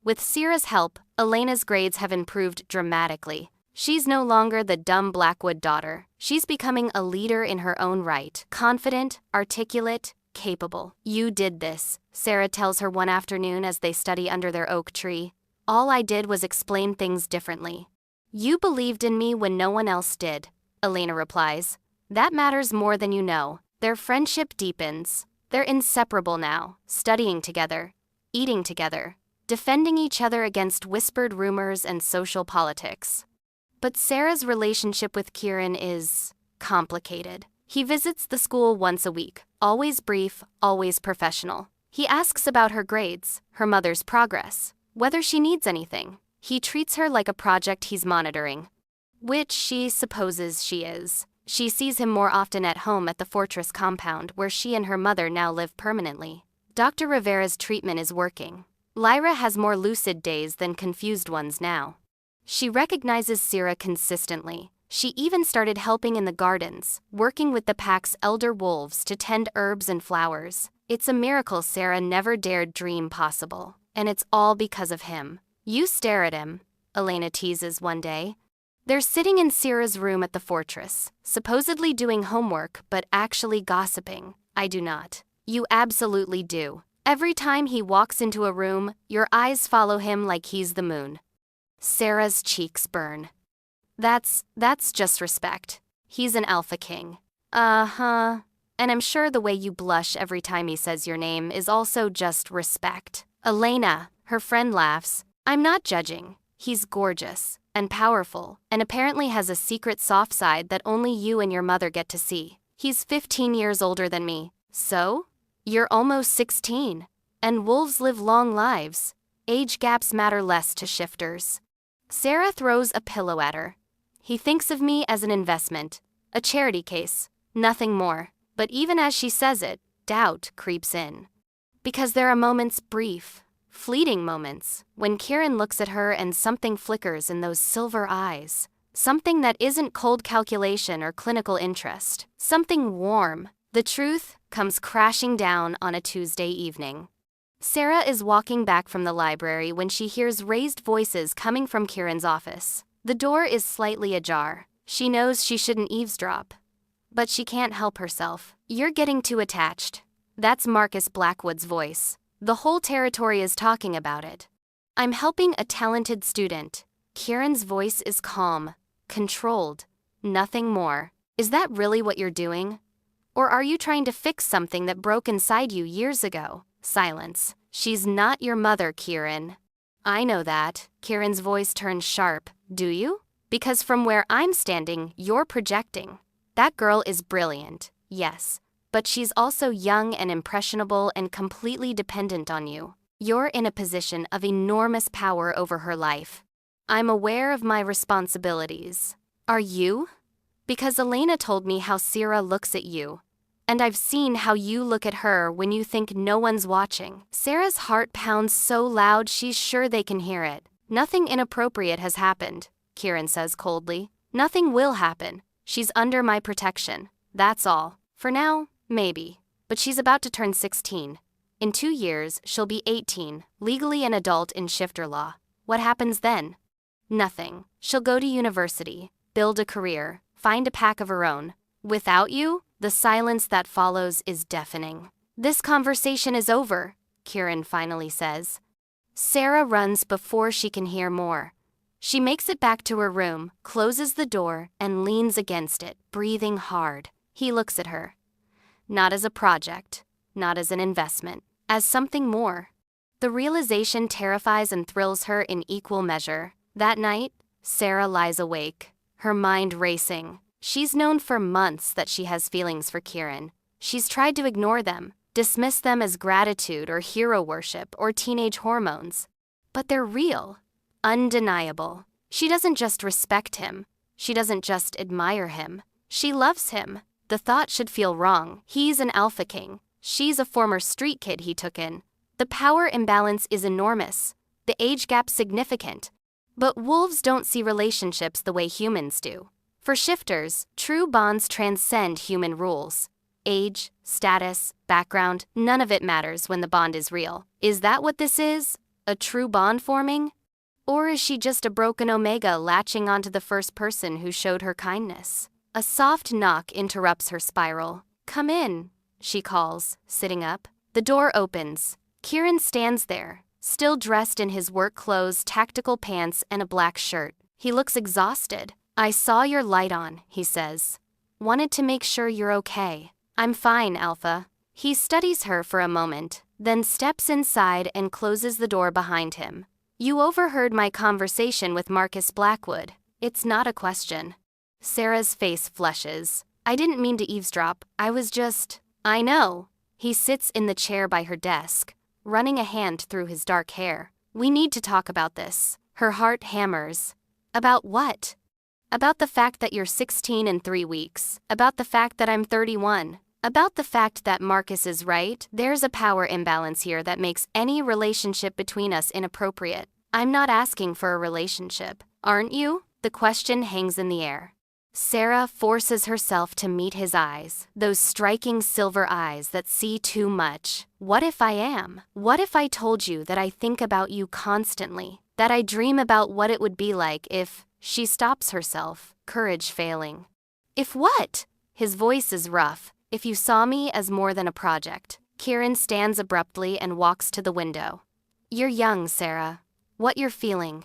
Speaker 1: With Sarah's help, Elena's grades have improved dramatically. She's no longer the dumb Blackwood daughter. She's becoming a leader in her own right. Confident, articulate, capable. "You did this," Sarah tells her one afternoon as they study under their oak tree. "All I did was explain things differently." "You believed in me when no one else did," Elena replies. "That matters more than you know." Their friendship deepens. They're inseparable now, studying together, eating together, defending each other against whispered rumors and social politics. But Sarah's relationship with Kieran is complicated. He visits the school once a week, always brief, always professional. He asks about her grades, her mother's progress, whether she needs anything. He treats her like a project he's monitoring, which she supposes she is. She sees him more often at home at the Fortress compound, where she and her mother now live permanently. Dr. Rivera's treatment is working. Lyra has more lucid days than confused ones now. She recognizes Sarah consistently. She even started helping in the gardens, working with the pack's elder wolves to tend herbs and flowers. It's a miracle Sarah never dared dream possible. And it's all because of him. "You stare at him," Elena teases one day. They're sitting in Sarah's room at the Fortress, supposedly doing homework, but actually gossiping. "I do not." "You absolutely do. Every time he walks into a room, your eyes follow him like he's the moon." Sarah's cheeks burn. That's just respect. He's an alpha king." "Uh-huh. And I'm sure the way you blush every time he says your name is also just respect." "Elena," her friend laughs. "I'm not judging. He's gorgeous and powerful, and apparently has a secret soft side that only you and your mother get to see. He's 15 years older than me. So? You're almost 16. And wolves live long lives. Age gaps matter less to shifters." Sarah throws a pillow at her. "He thinks of me as an investment, a charity case, nothing more." But even as she says it, doubt creeps in. Because there are moments brief, Fleeting moments, when Kieran looks at her and something flickers in those silver eyes. Something that isn't cold calculation or clinical interest. Something warm. The truth comes crashing down on a Tuesday evening. Sarah is walking back from the library when she hears raised voices coming from Kieran's office. The door is slightly ajar. She knows she shouldn't eavesdrop, but she can't help herself. "You're getting too attached." That's Marcus Blackwood's voice. The whole territory is talking about it. "I'm helping a talented student." Kieran's voice is calm, controlled, nothing more. "Is that really what you're doing? Or are you trying to fix something that broke inside you years ago?" Silence. "She's not your mother, Kieran." "I know that." Kieran's voice turns sharp. "Do you? Because from where I'm standing, you're projecting. That girl is brilliant, yes, but she's also young and impressionable and completely dependent on you. You're in a position of enormous power over her life. I'm aware of my responsibilities. Are you? Because Elena told me how Sierra looks at you. And I've seen how you look at her when you think no one's watching." Sarah's heart pounds so loud she's sure they can hear it. "Nothing inappropriate has happened," Kieran says coldly. "Nothing will happen. She's under my protection. That's all. For now, maybe. But she's about to turn 16. In 2 years, she'll be 18, legally an adult in shifter law. What happens then? Nothing. She'll go to university, build a career, find a pack of her own. Without you, the silence that follows is deafening." "This conversation is over," Kieran finally says. Sarah runs before she can hear more. She makes it back to her room, closes the door, and leans against it, breathing hard. He looks at her. Not as a project, not as an investment, as something more. The realization terrifies and thrills her in equal measure. That night, Sarah lies awake, her mind racing. She's known for months that she has feelings for Kieran. She's tried to ignore them, dismiss them as gratitude or hero worship or teenage hormones. But they're real, undeniable. She doesn't just respect him. She doesn't just admire him. She loves him. The thought should feel wrong. He's an alpha king. She's a former street kid he took in. The power imbalance is enormous. The age gap significant. But wolves don't see relationships the way humans do. For shifters, true bonds transcend human rules. Age, status, background, none of it matters when the bond is real. Is that what this is? A true bond forming? Or is she just a broken omega latching onto the first person who showed her kindness? A soft knock interrupts her spiral. "Come in," she calls, sitting up. The door opens. Kieran stands there, still dressed in his work clothes, tactical pants, and a black shirt. He looks exhausted. "I saw your light on," he says. "Wanted to make sure you're okay." "I'm fine, Alpha." He studies her for a moment, then steps inside and closes the door behind him. "You overheard my conversation with Marcus Blackwood. It's not a question." Sarah's face flushes. "I didn't mean to eavesdrop. I was just—" "I know." He sits in the chair by her desk, running a hand through his dark hair. "We need to talk about this." Her heart hammers. "About what?" "About the fact that you're 16 in 3 weeks. About the fact that I'm 31. About the fact that Marcus is right. There's a power imbalance here that makes any relationship between us inappropriate. I'm not asking for a relationship. Aren't you?" The question hangs in the air. Sarah forces herself to meet his eyes, those striking silver eyes that see too much. "What if I am? What if I told you that I think about you constantly? That I dream about what it would be like if—" She stops herself, courage failing. "If what?" His voice is rough. "If you saw me as more than a project." Kieran stands abruptly and walks to the window. "You're young, Sarah. What you're feeling.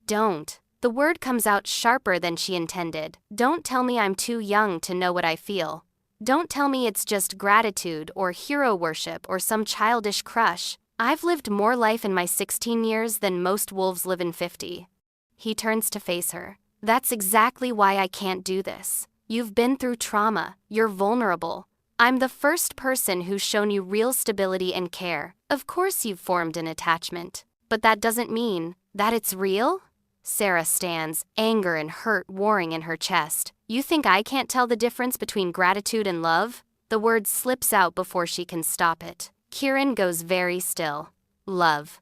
Speaker 1: Don't." The word comes out sharper than she intended. "Don't tell me I'm too young to know what I feel. Don't tell me it's just gratitude or hero worship or some childish crush. I've lived more life in my 16 years than most wolves live in 50. He turns to face her. "That's exactly why I can't do this. You've been through trauma. You're vulnerable. I'm the first person who's shown you real stability and care. Of course you've formed an attachment. But that doesn't mean that it's real?" Sarah stands, anger and hurt warring in her chest. "You think I can't tell the difference between gratitude and love?" The word slips out before she can stop it. Kieran goes very still. "Love."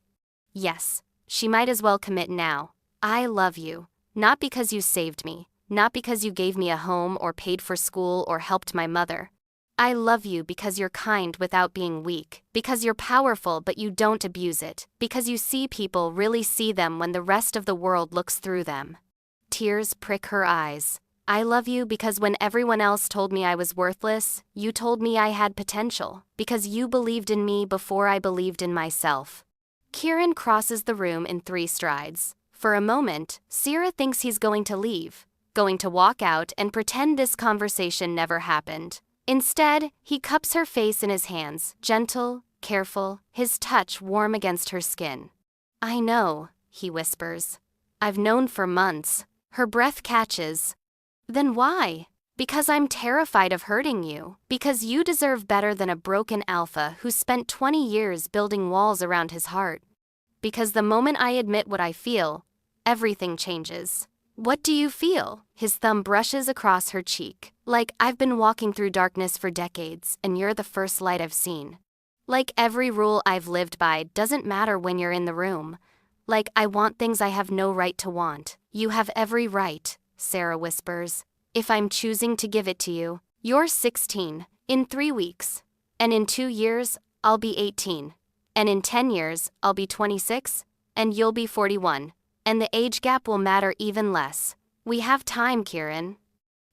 Speaker 1: Yes, she might as well commit now. I love you. Not because you saved me, not because you gave me a home or paid for school or helped my mother. I love you because you're kind without being weak, because you're powerful but you don't abuse it, because you see people really see them when the rest of the world looks through them. Tears prick her eyes. I love you because when everyone else told me I was worthless, you told me I had potential, because you believed in me before I believed in myself. Kieran crosses the room in 3 strides. For a moment, Sierra thinks he's going to leave, going to walk out and pretend this conversation never happened. Instead, he cups her face in his hands, gentle, careful, his touch warm against her skin. I know, he whispers. I've known for months. Her breath catches. Then why? Because I'm terrified of hurting you. Because you deserve better than a broken alpha who spent 20 years building walls around his heart. Because the moment I admit what I feel, everything changes. What do you feel? His thumb brushes across her cheek. Like I've been walking through darkness for decades, and you're the first light I've seen. Like every rule I've lived by doesn't matter when you're in the room. Like I want things I have no right to want. You have every right, Sarah whispers. If I'm choosing to give it to you, you're 16, in 3 weeks. And in 2 years, I'll be 18. And in 10 years, I'll be 26, and you'll be 41. And the age gap will matter even less. We have time, Kieran.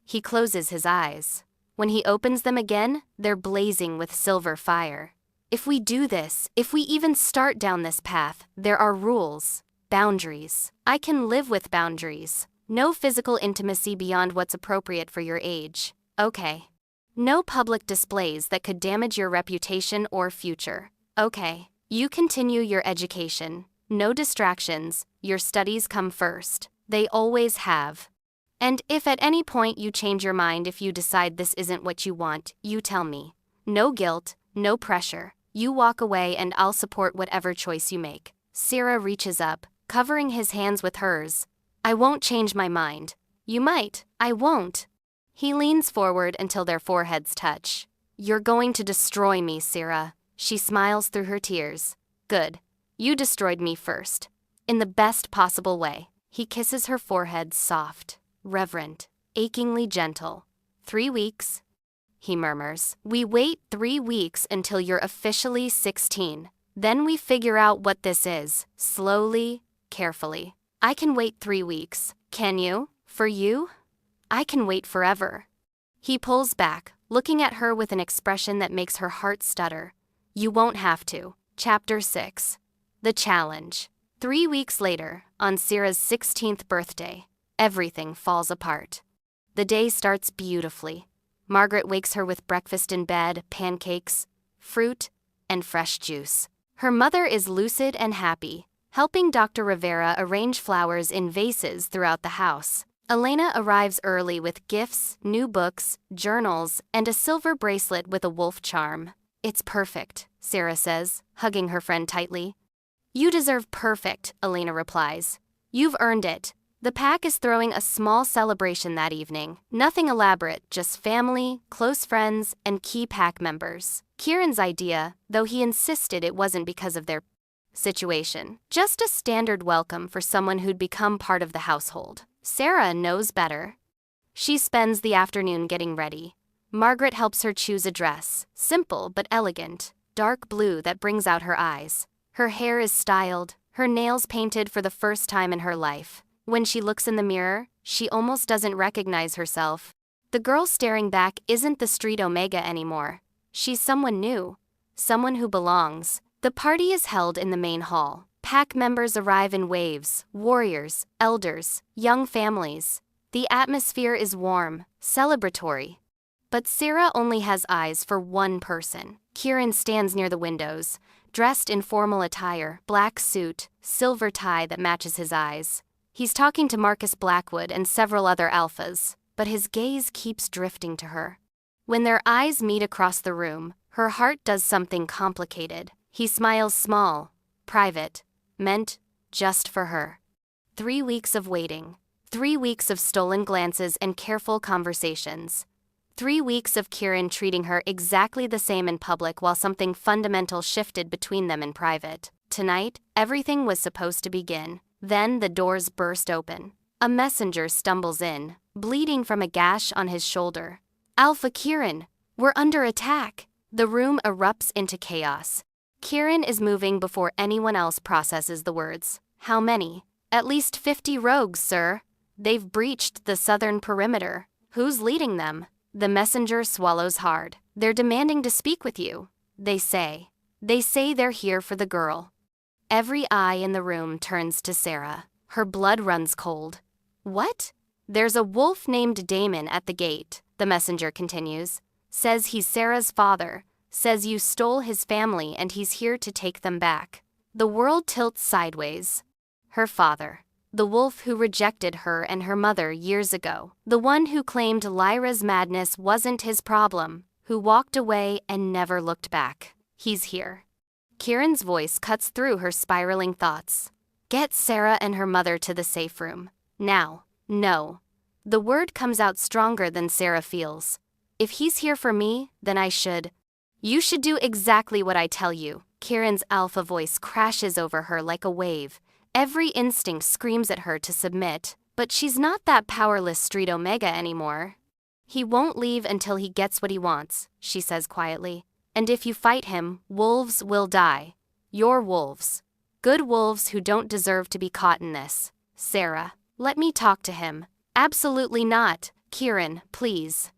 Speaker 1: He closes his eyes. When he opens them again, they're blazing with silver fire. If we do this, if we even start down this path, there are rules, boundaries. I can live with boundaries. No physical intimacy beyond what's appropriate for your age. Okay. No public displays that could damage your reputation or future. Okay. You continue your education. No distractions, your studies come first. They always have. And if at any point you change your mind, if you decide this isn't what you want, you tell me. No guilt, no pressure. You walk away and I'll support whatever choice you make. Sarah reaches up, covering his hands with hers. I won't change my mind. You might, I won't. He leans forward until their foreheads touch. You're going to destroy me, Sarah. She smiles through her tears. Good. You destroyed me first. In the best possible way. He kisses her forehead soft, reverent, achingly gentle. 3 weeks, he murmurs. We wait 3 weeks until you're officially 16. Then we figure out what this is, slowly, carefully. I can wait 3 weeks. Can you? For you? I can wait forever. He pulls back, looking at her with an expression that makes her heart stutter. You won't have to. Chapter 6. The Challenge. 3 weeks later, on Sarah's 16th birthday, everything falls apart. The day starts beautifully. Margaret wakes her with breakfast in bed, pancakes, fruit, and fresh juice. Her mother is lucid and happy, helping Dr. Rivera arrange flowers in vases throughout the house. Elena arrives early with gifts, new books, journals, and a silver bracelet with a wolf charm. It's perfect, Sarah says, hugging her friend tightly. You deserve perfect, Elena replies. You've earned it. The pack is throwing a small celebration that evening. Nothing elaborate, just family, close friends, and key pack members. Kieran's idea, though he insisted it wasn't because of their situation. Just a standard welcome for someone who'd become part of the household. Sarah knows better. She spends the afternoon getting ready. Margaret helps her choose a dress, simple but elegant, dark blue that brings out her eyes. Her hair is styled, her nails painted for the first time in her life. When she looks in the mirror, she almost doesn't recognize herself. The girl staring back isn't the street Omega anymore. She's someone new, someone who belongs. The party is held in the main hall. Pack members arrive in waves, warriors, elders, young families. The atmosphere is warm, celebratory. But Sarah only has eyes for one person. Kieran stands near the windows, dressed in formal attire, black suit, silver tie that matches his eyes. He's talking to Marcus Blackwood and several other alphas, but his gaze keeps drifting to her. When their eyes meet across the room, her heart does something complicated. He smiles small, private, meant just for her. 3 weeks of waiting. 3 weeks of stolen glances and careful conversations. 3 weeks of Kieran treating her exactly the same in public while something fundamental shifted between them in private. tonight, everything was supposed to begin. Then the doors burst open. A messenger stumbles in, bleeding from a gash on his shoulder. Alpha Kieran, we're under attack. The room erupts into chaos. Kieran is moving before anyone else processes the words. How many? At least 50 rogues, sir. They've breached the southern perimeter. Who's leading them? The messenger swallows hard. They're demanding to speak with you. They say they're here for the girl. Every eye in the room turns to Sarah. Her blood runs cold. What? There's a wolf named Damon at the gate, the messenger continues. Says he's Sarah's father. Says you stole his family and he's here to take them back. The world tilts sideways. Her father. The wolf who rejected her and her mother years ago. The one who claimed Lyra's madness wasn't his problem. Who walked away and never looked back. He's here. Kieran's voice cuts through her spiraling thoughts. Get Sarah and her mother to the safe room. Now. No. The word comes out stronger than Sarah feels. If he's here for me, then I should. You should do exactly what I tell you. Kieran's alpha voice crashes over her like a wave. Every instinct screams at her to submit, but she's not that powerless street omega anymore. He won't leave until he gets what he wants, she says quietly. And if you fight him, wolves will die. You're wolves. Good wolves who don't deserve to be caught in this. Sarah, let me talk to him. Absolutely not. Kieran, please.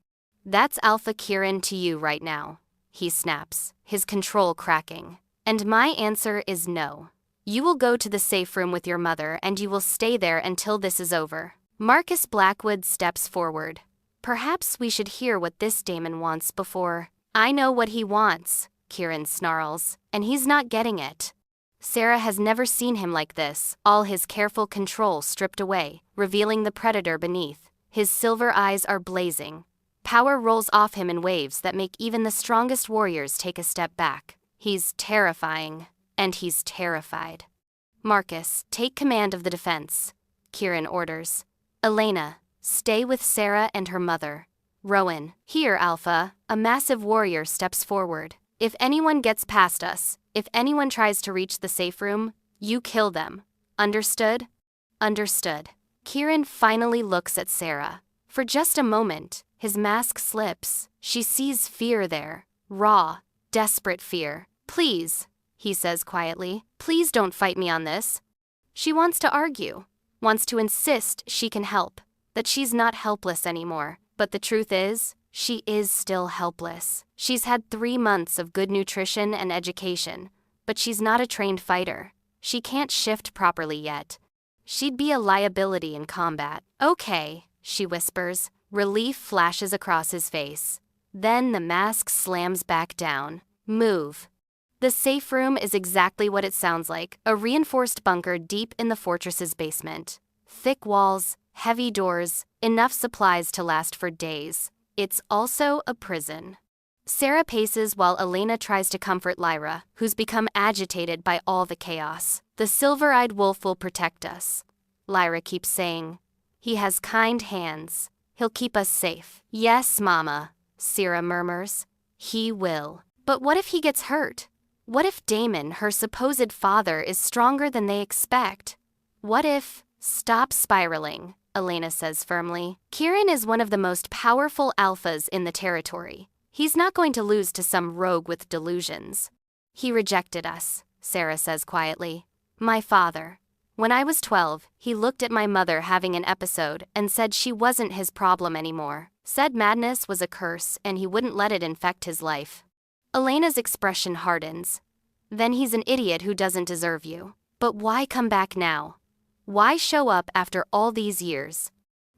Speaker 1: That's Alpha Kieran to you right now. He snaps, his control cracking. And my answer is no. You will go to the safe room with your mother and you will stay there until this is over. Marcus Blackwood steps forward. Perhaps we should hear what this Damon wants before. I know what he wants, Kieran snarls, and he's not getting it. Sarah has never seen him like this, all his careful control stripped away, revealing the predator beneath. His silver eyes are blazing. Power rolls off him in waves that make even the strongest warriors take a step back. He's terrifying, and he's terrified. Marcus, take command of the defense, Kieran orders. Elena, stay with Sarah and her mother. Rowan, here, Alpha. A massive warrior steps forward. If anyone gets past us, if anyone tries to reach the safe room, you kill them. Understood? Understood. Kieran finally looks at Sarah. For just a moment, his mask slips. She sees fear there. Raw, desperate fear. Please, he says quietly, please don't fight me on this. She wants to argue, wants to insist she can help, that she's not helpless anymore. But the truth is, she is still helpless. She's had 3 months of good nutrition and education, but she's not a trained fighter. She can't shift properly yet. She'd be a liability in combat. Okay, she whispers. Relief flashes across his face. Then the mask slams back down. Move. The safe room is exactly what it sounds like, a reinforced bunker deep in the fortress's basement. Thick walls, heavy doors, enough supplies to last for days. It's also a prison. Sarah paces while Elena tries to comfort Lyra, who's become agitated by all the chaos. The silver-eyed wolf will protect us. Lyra keeps saying. He has kind hands. He'll keep us safe. Yes, Mama, Sarah murmurs. He will. But what if he gets hurt? What if Damon, her supposed father, is stronger than they expect? What if... Stop spiraling, Elena says firmly. Kieran is one of the most powerful alphas in the territory. He's not going to lose to some rogue with delusions. He rejected us, Sarah says quietly. My father. When I was 12, he looked at my mother having an episode and said she wasn't his problem anymore. Said madness was a curse and he wouldn't let it infect his life. Elena's expression hardens. Then he's an idiot who doesn't deserve you. But why come back now? Why show up after all these years?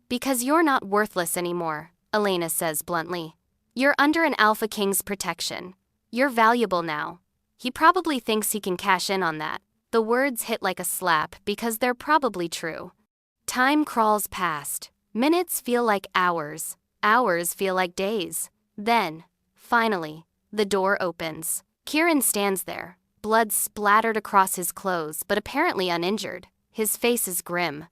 Speaker 1: Because you're not worthless anymore, Elena says bluntly. You're under an Alpha King's protection. You're valuable now. He probably thinks he can cash in on that. The words hit like a slap because they're probably true. Time crawls past. Minutes feel like hours. Hours feel like days. Then, finally, the door opens. Kieran stands there, blood splattered across his clothes but apparently uninjured. His face is grim.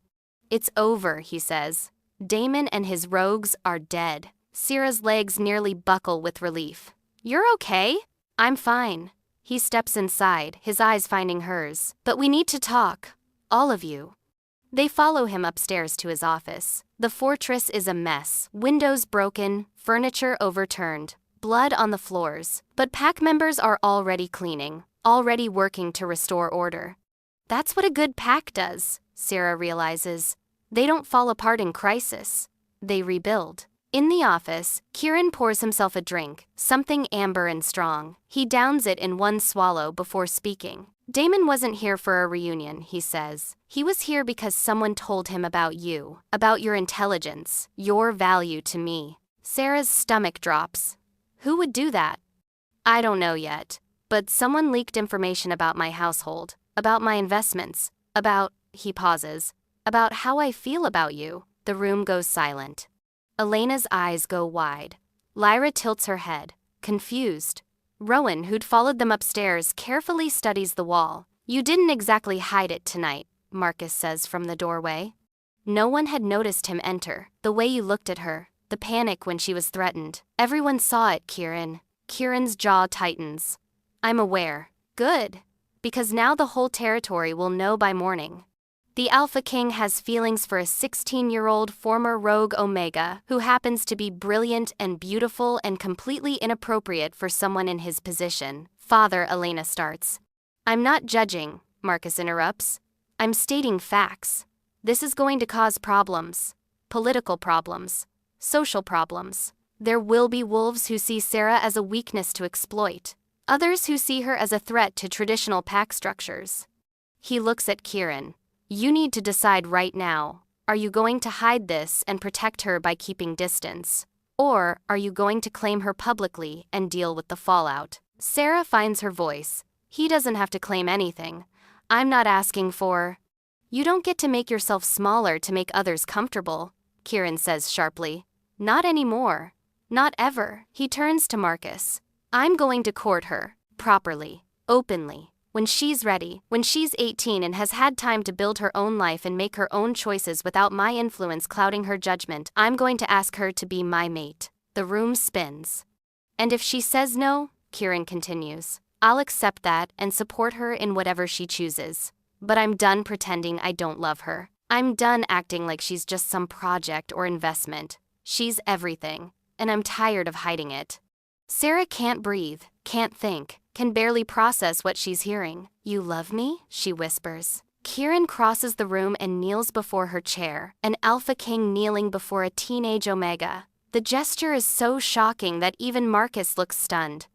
Speaker 1: It's over, he says. Damon and his rogues are dead. Sarah's legs nearly buckle with relief. You're okay? I'm fine. He steps inside, his eyes finding hers. "But we need to talk. All of you." They follow him upstairs to his office. The fortress is a mess. Windows broken, furniture overturned, blood on the floors. But pack members are already cleaning, already working to restore order. That's what a good pack does, Sarah realizes. They don't fall apart in crisis. They rebuild. In the office, Kieran pours himself a drink, something amber and strong. He downs it in one swallow before speaking. "Damon wasn't here for a reunion," he says. "He was here because someone told him about you, about your intelligence, your value to me." Sarah's stomach drops. Who would do that? "I don't know yet, but someone leaked information about my household, about my investments, about," he pauses, "about how I feel about you." The room goes silent. Elena's eyes go wide. Lyra tilts her head, confused. Rowan, who'd followed them upstairs, carefully studies the wall. "You didn't exactly hide it tonight," Marcus says from the doorway. No one had noticed him enter. "The way you looked at her, the panic when she was threatened. Everyone saw it, Kieran." Kieran's jaw tightens. "I'm aware." "Good. Because now the whole territory will know by morning." The Alpha King has feelings for a 16-year-old former rogue Omega who happens to be brilliant and beautiful and completely inappropriate for someone in his position. "Father," Elena starts. "I'm not judging," Marcus interrupts. "I'm stating facts. This is going to cause problems. Political problems. Social problems. There will be wolves who see Sarah as a weakness to exploit. Others who see her as a threat to traditional pack structures." He looks at Kieran. "You need to decide right now. Are you going to hide this and protect her by keeping distance? Or are you going to claim her publicly and deal with the fallout?" Sarah finds her voice. "He doesn't have to claim anything. I'm not asking for—" "You don't get to make yourself smaller to make others comfortable," Kieran says sharply. "Not anymore. Not ever." He turns to Marcus. "I'm going to court her, properly, openly. When she's ready, when she's 18 and has had time to build her own life and make her own choices without my influence clouding her judgment, I'm going to ask her to be my mate." The room spins. "And if she says no," Kieran continues, "I'll accept that and support her in whatever she chooses. But I'm done pretending I don't love her. I'm done acting like she's just some project or investment. She's everything, and I'm tired of hiding it." Sarah can't breathe, can't think, can barely process what she's hearing. "You love me?" she whispers. Kieran crosses the room and kneels before her chair, an Alpha King kneeling before a teenage Omega. The gesture is so shocking that even Marcus looks stunned.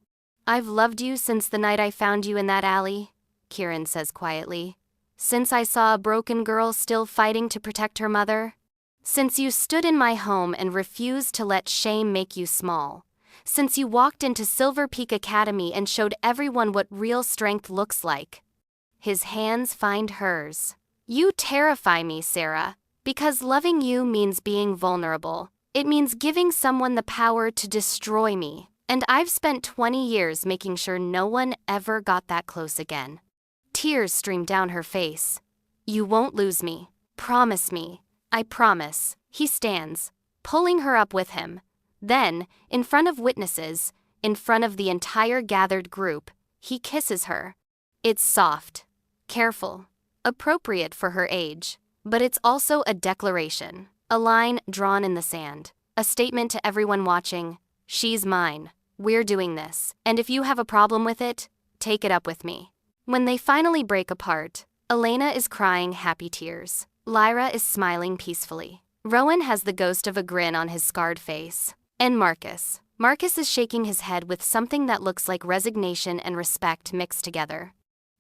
Speaker 1: "I've loved you since the night I found you in that alley," Kieran says quietly. "Since I saw a broken girl still fighting to protect her mother. Since you stood in my home and refused to let shame make you small. Since you walked into Silver Peak Academy and showed everyone what real strength looks like." His hands find hers. "You terrify me, Sarah, because loving you means being vulnerable. It means giving someone the power to destroy me, and I've spent 20 years making sure no one ever got that close again." Tears stream down her face. "You won't lose me. Promise me." "I promise." He stands, pulling her up with him. Then, in front of witnesses, in front of the entire gathered group, he kisses her. It's soft, careful, appropriate for her age, but it's also a declaration, a line drawn in the sand, a statement to everyone watching: "She's mine, we're doing this, and if you have a problem with it, take it up with me." When they finally break apart, Elena is crying happy tears. Lyra is smiling peacefully. Rowan has the ghost of a grin on his scarred face. And Marcus. Marcus is shaking his head with something that looks like resignation and respect mixed together.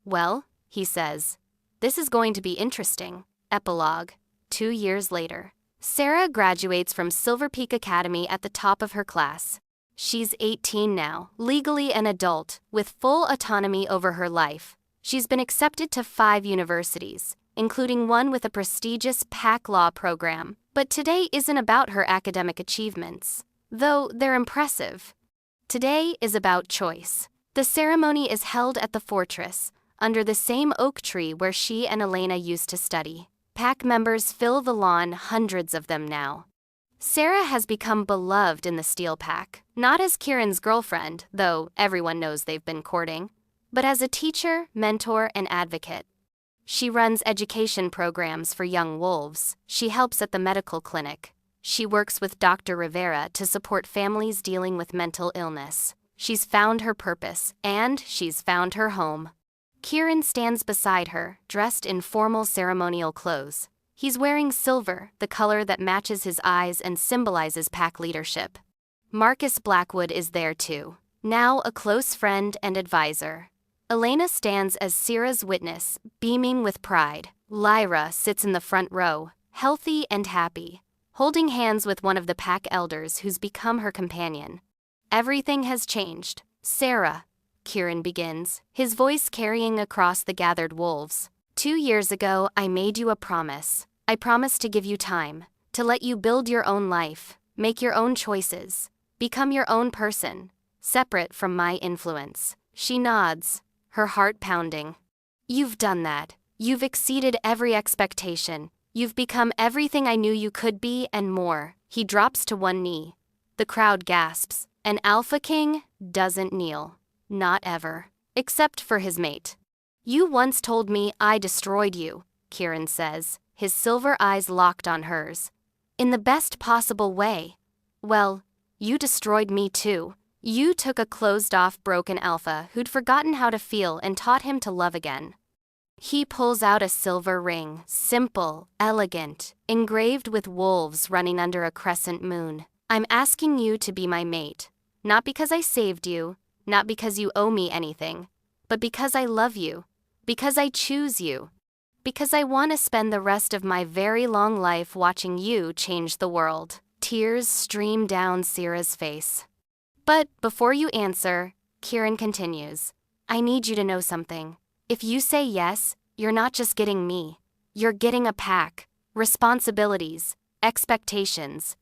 Speaker 1: "Well," he says, "this is going to be interesting." Epilogue. 2 years later. Sarah graduates from Silver Peak Academy at the top of her class. She's 18 now, legally an adult, with full autonomy over her life. She's been accepted to 5 universities, including one with a prestigious PAC law program. But today isn't about her academic achievements, though they're impressive. Today is about choice. The ceremony is held at the fortress, under the same oak tree where she and Elena used to study. PAC members fill the lawn, hundreds of them now. Sarah has become beloved in the Steel Pack, not as Kieran's girlfriend, though everyone knows they've been courting, but as a teacher, mentor, and advocate. She runs education programs for young wolves. She helps at the medical clinic. She works with Dr. Rivera to support families dealing with mental illness. She's found her purpose, and she's found her home. Kieran stands beside her, dressed in formal ceremonial clothes. He's wearing silver, the color that matches his eyes and symbolizes pack leadership. Marcus Blackwood is there too, now a close friend and advisor. Elena stands as Sierra's witness, beaming with pride. Lyra sits in the front row, healthy and happy, holding hands with one of the pack elders who's become her companion. Everything has changed. Sarah, Kieran begins, his voice carrying across the gathered wolves. 2 years ago, I made you a promise. I promised to give you time, to let you build your own life, make your own choices, become your own person, separate from my influence. She nods, her heart pounding. You've done that. You've exceeded every expectation. You've become everything I knew you could be and more. He drops to one knee. The crowd gasps. An alpha king doesn't kneel. Not ever. Except for his mate. You once told me I destroyed you, Kieran says, his silver eyes locked on hers. In the best possible way. Well, you destroyed me too. You took a closed-off broken alpha who'd forgotten how to feel and taught him to love again. He pulls out a silver ring, simple, elegant, engraved with wolves running under a crescent moon. I'm asking you to be my mate, not because I saved you, not because you owe me anything, but because I love you, because I choose you, because I want to spend the rest of my very long life watching you change the world. Tears stream down Sierra's face. But before you answer, Kieran continues, I need you to know something. If you say yes, you're not just getting me. You're getting a pack, responsibilities, expectations,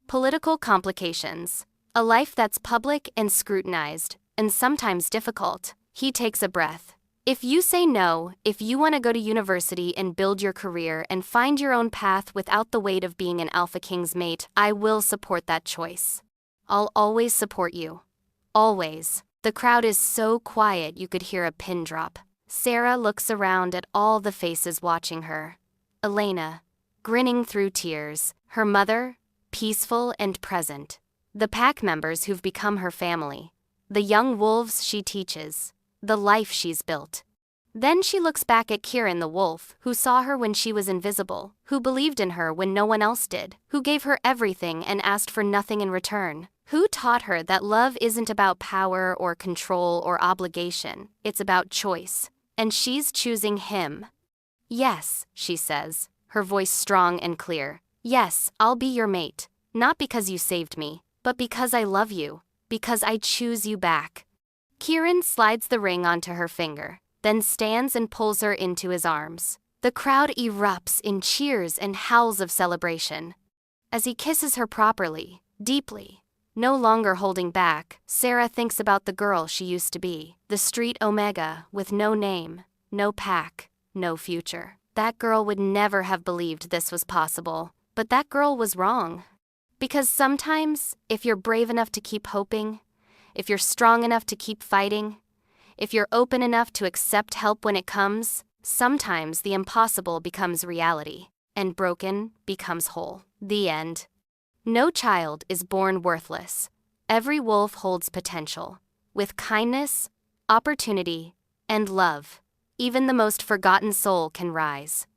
Speaker 1: political complications, a life that's public and scrutinized, and sometimes difficult. He takes a breath. If you say no, if you want to go to university and build your career and find your own path without the weight of being an Alpha King's mate, I will support that choice. I'll always support you. Always. The crowd is so quiet you could hear a pin drop. Sarah looks around at all the faces watching her. Elena, grinning through tears. Her mother, peaceful and present. The pack members who've become her family. The young wolves she teaches. The life she's built. Then she looks back at Kieran the wolf, who saw her when she was invisible, who believed in her when no one else did, who gave her everything and asked for nothing in return, who taught her that love isn't about power or control or obligation, it's about choice. And she's choosing him. Yes, she says, her voice strong and clear. Yes, I'll be your mate, not because you saved me, but because I love you, because I choose you back. Kieran slides the ring onto her finger, then stands and pulls her into his arms. The crowd erupts in cheers and howls of celebration. As he kisses her properly, deeply, no longer holding back, Sarah thinks about the girl she used to be, the street Omega, with no name, no pack, no future. That girl would never have believed this was possible, but that girl was wrong. Because sometimes, if you're brave enough to keep hoping, if you're strong enough to keep fighting, if you're open enough to accept help when it comes, sometimes the impossible becomes reality, and broken becomes whole. The end. No child is born worthless. Every wolf holds potential. With kindness, opportunity, and love, even the most forgotten soul can rise.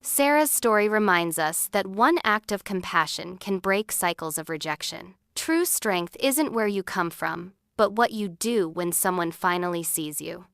Speaker 1: Sarah's story reminds us that one act of compassion can break cycles of rejection. True strength isn't where you come from, but what you do when someone finally sees you.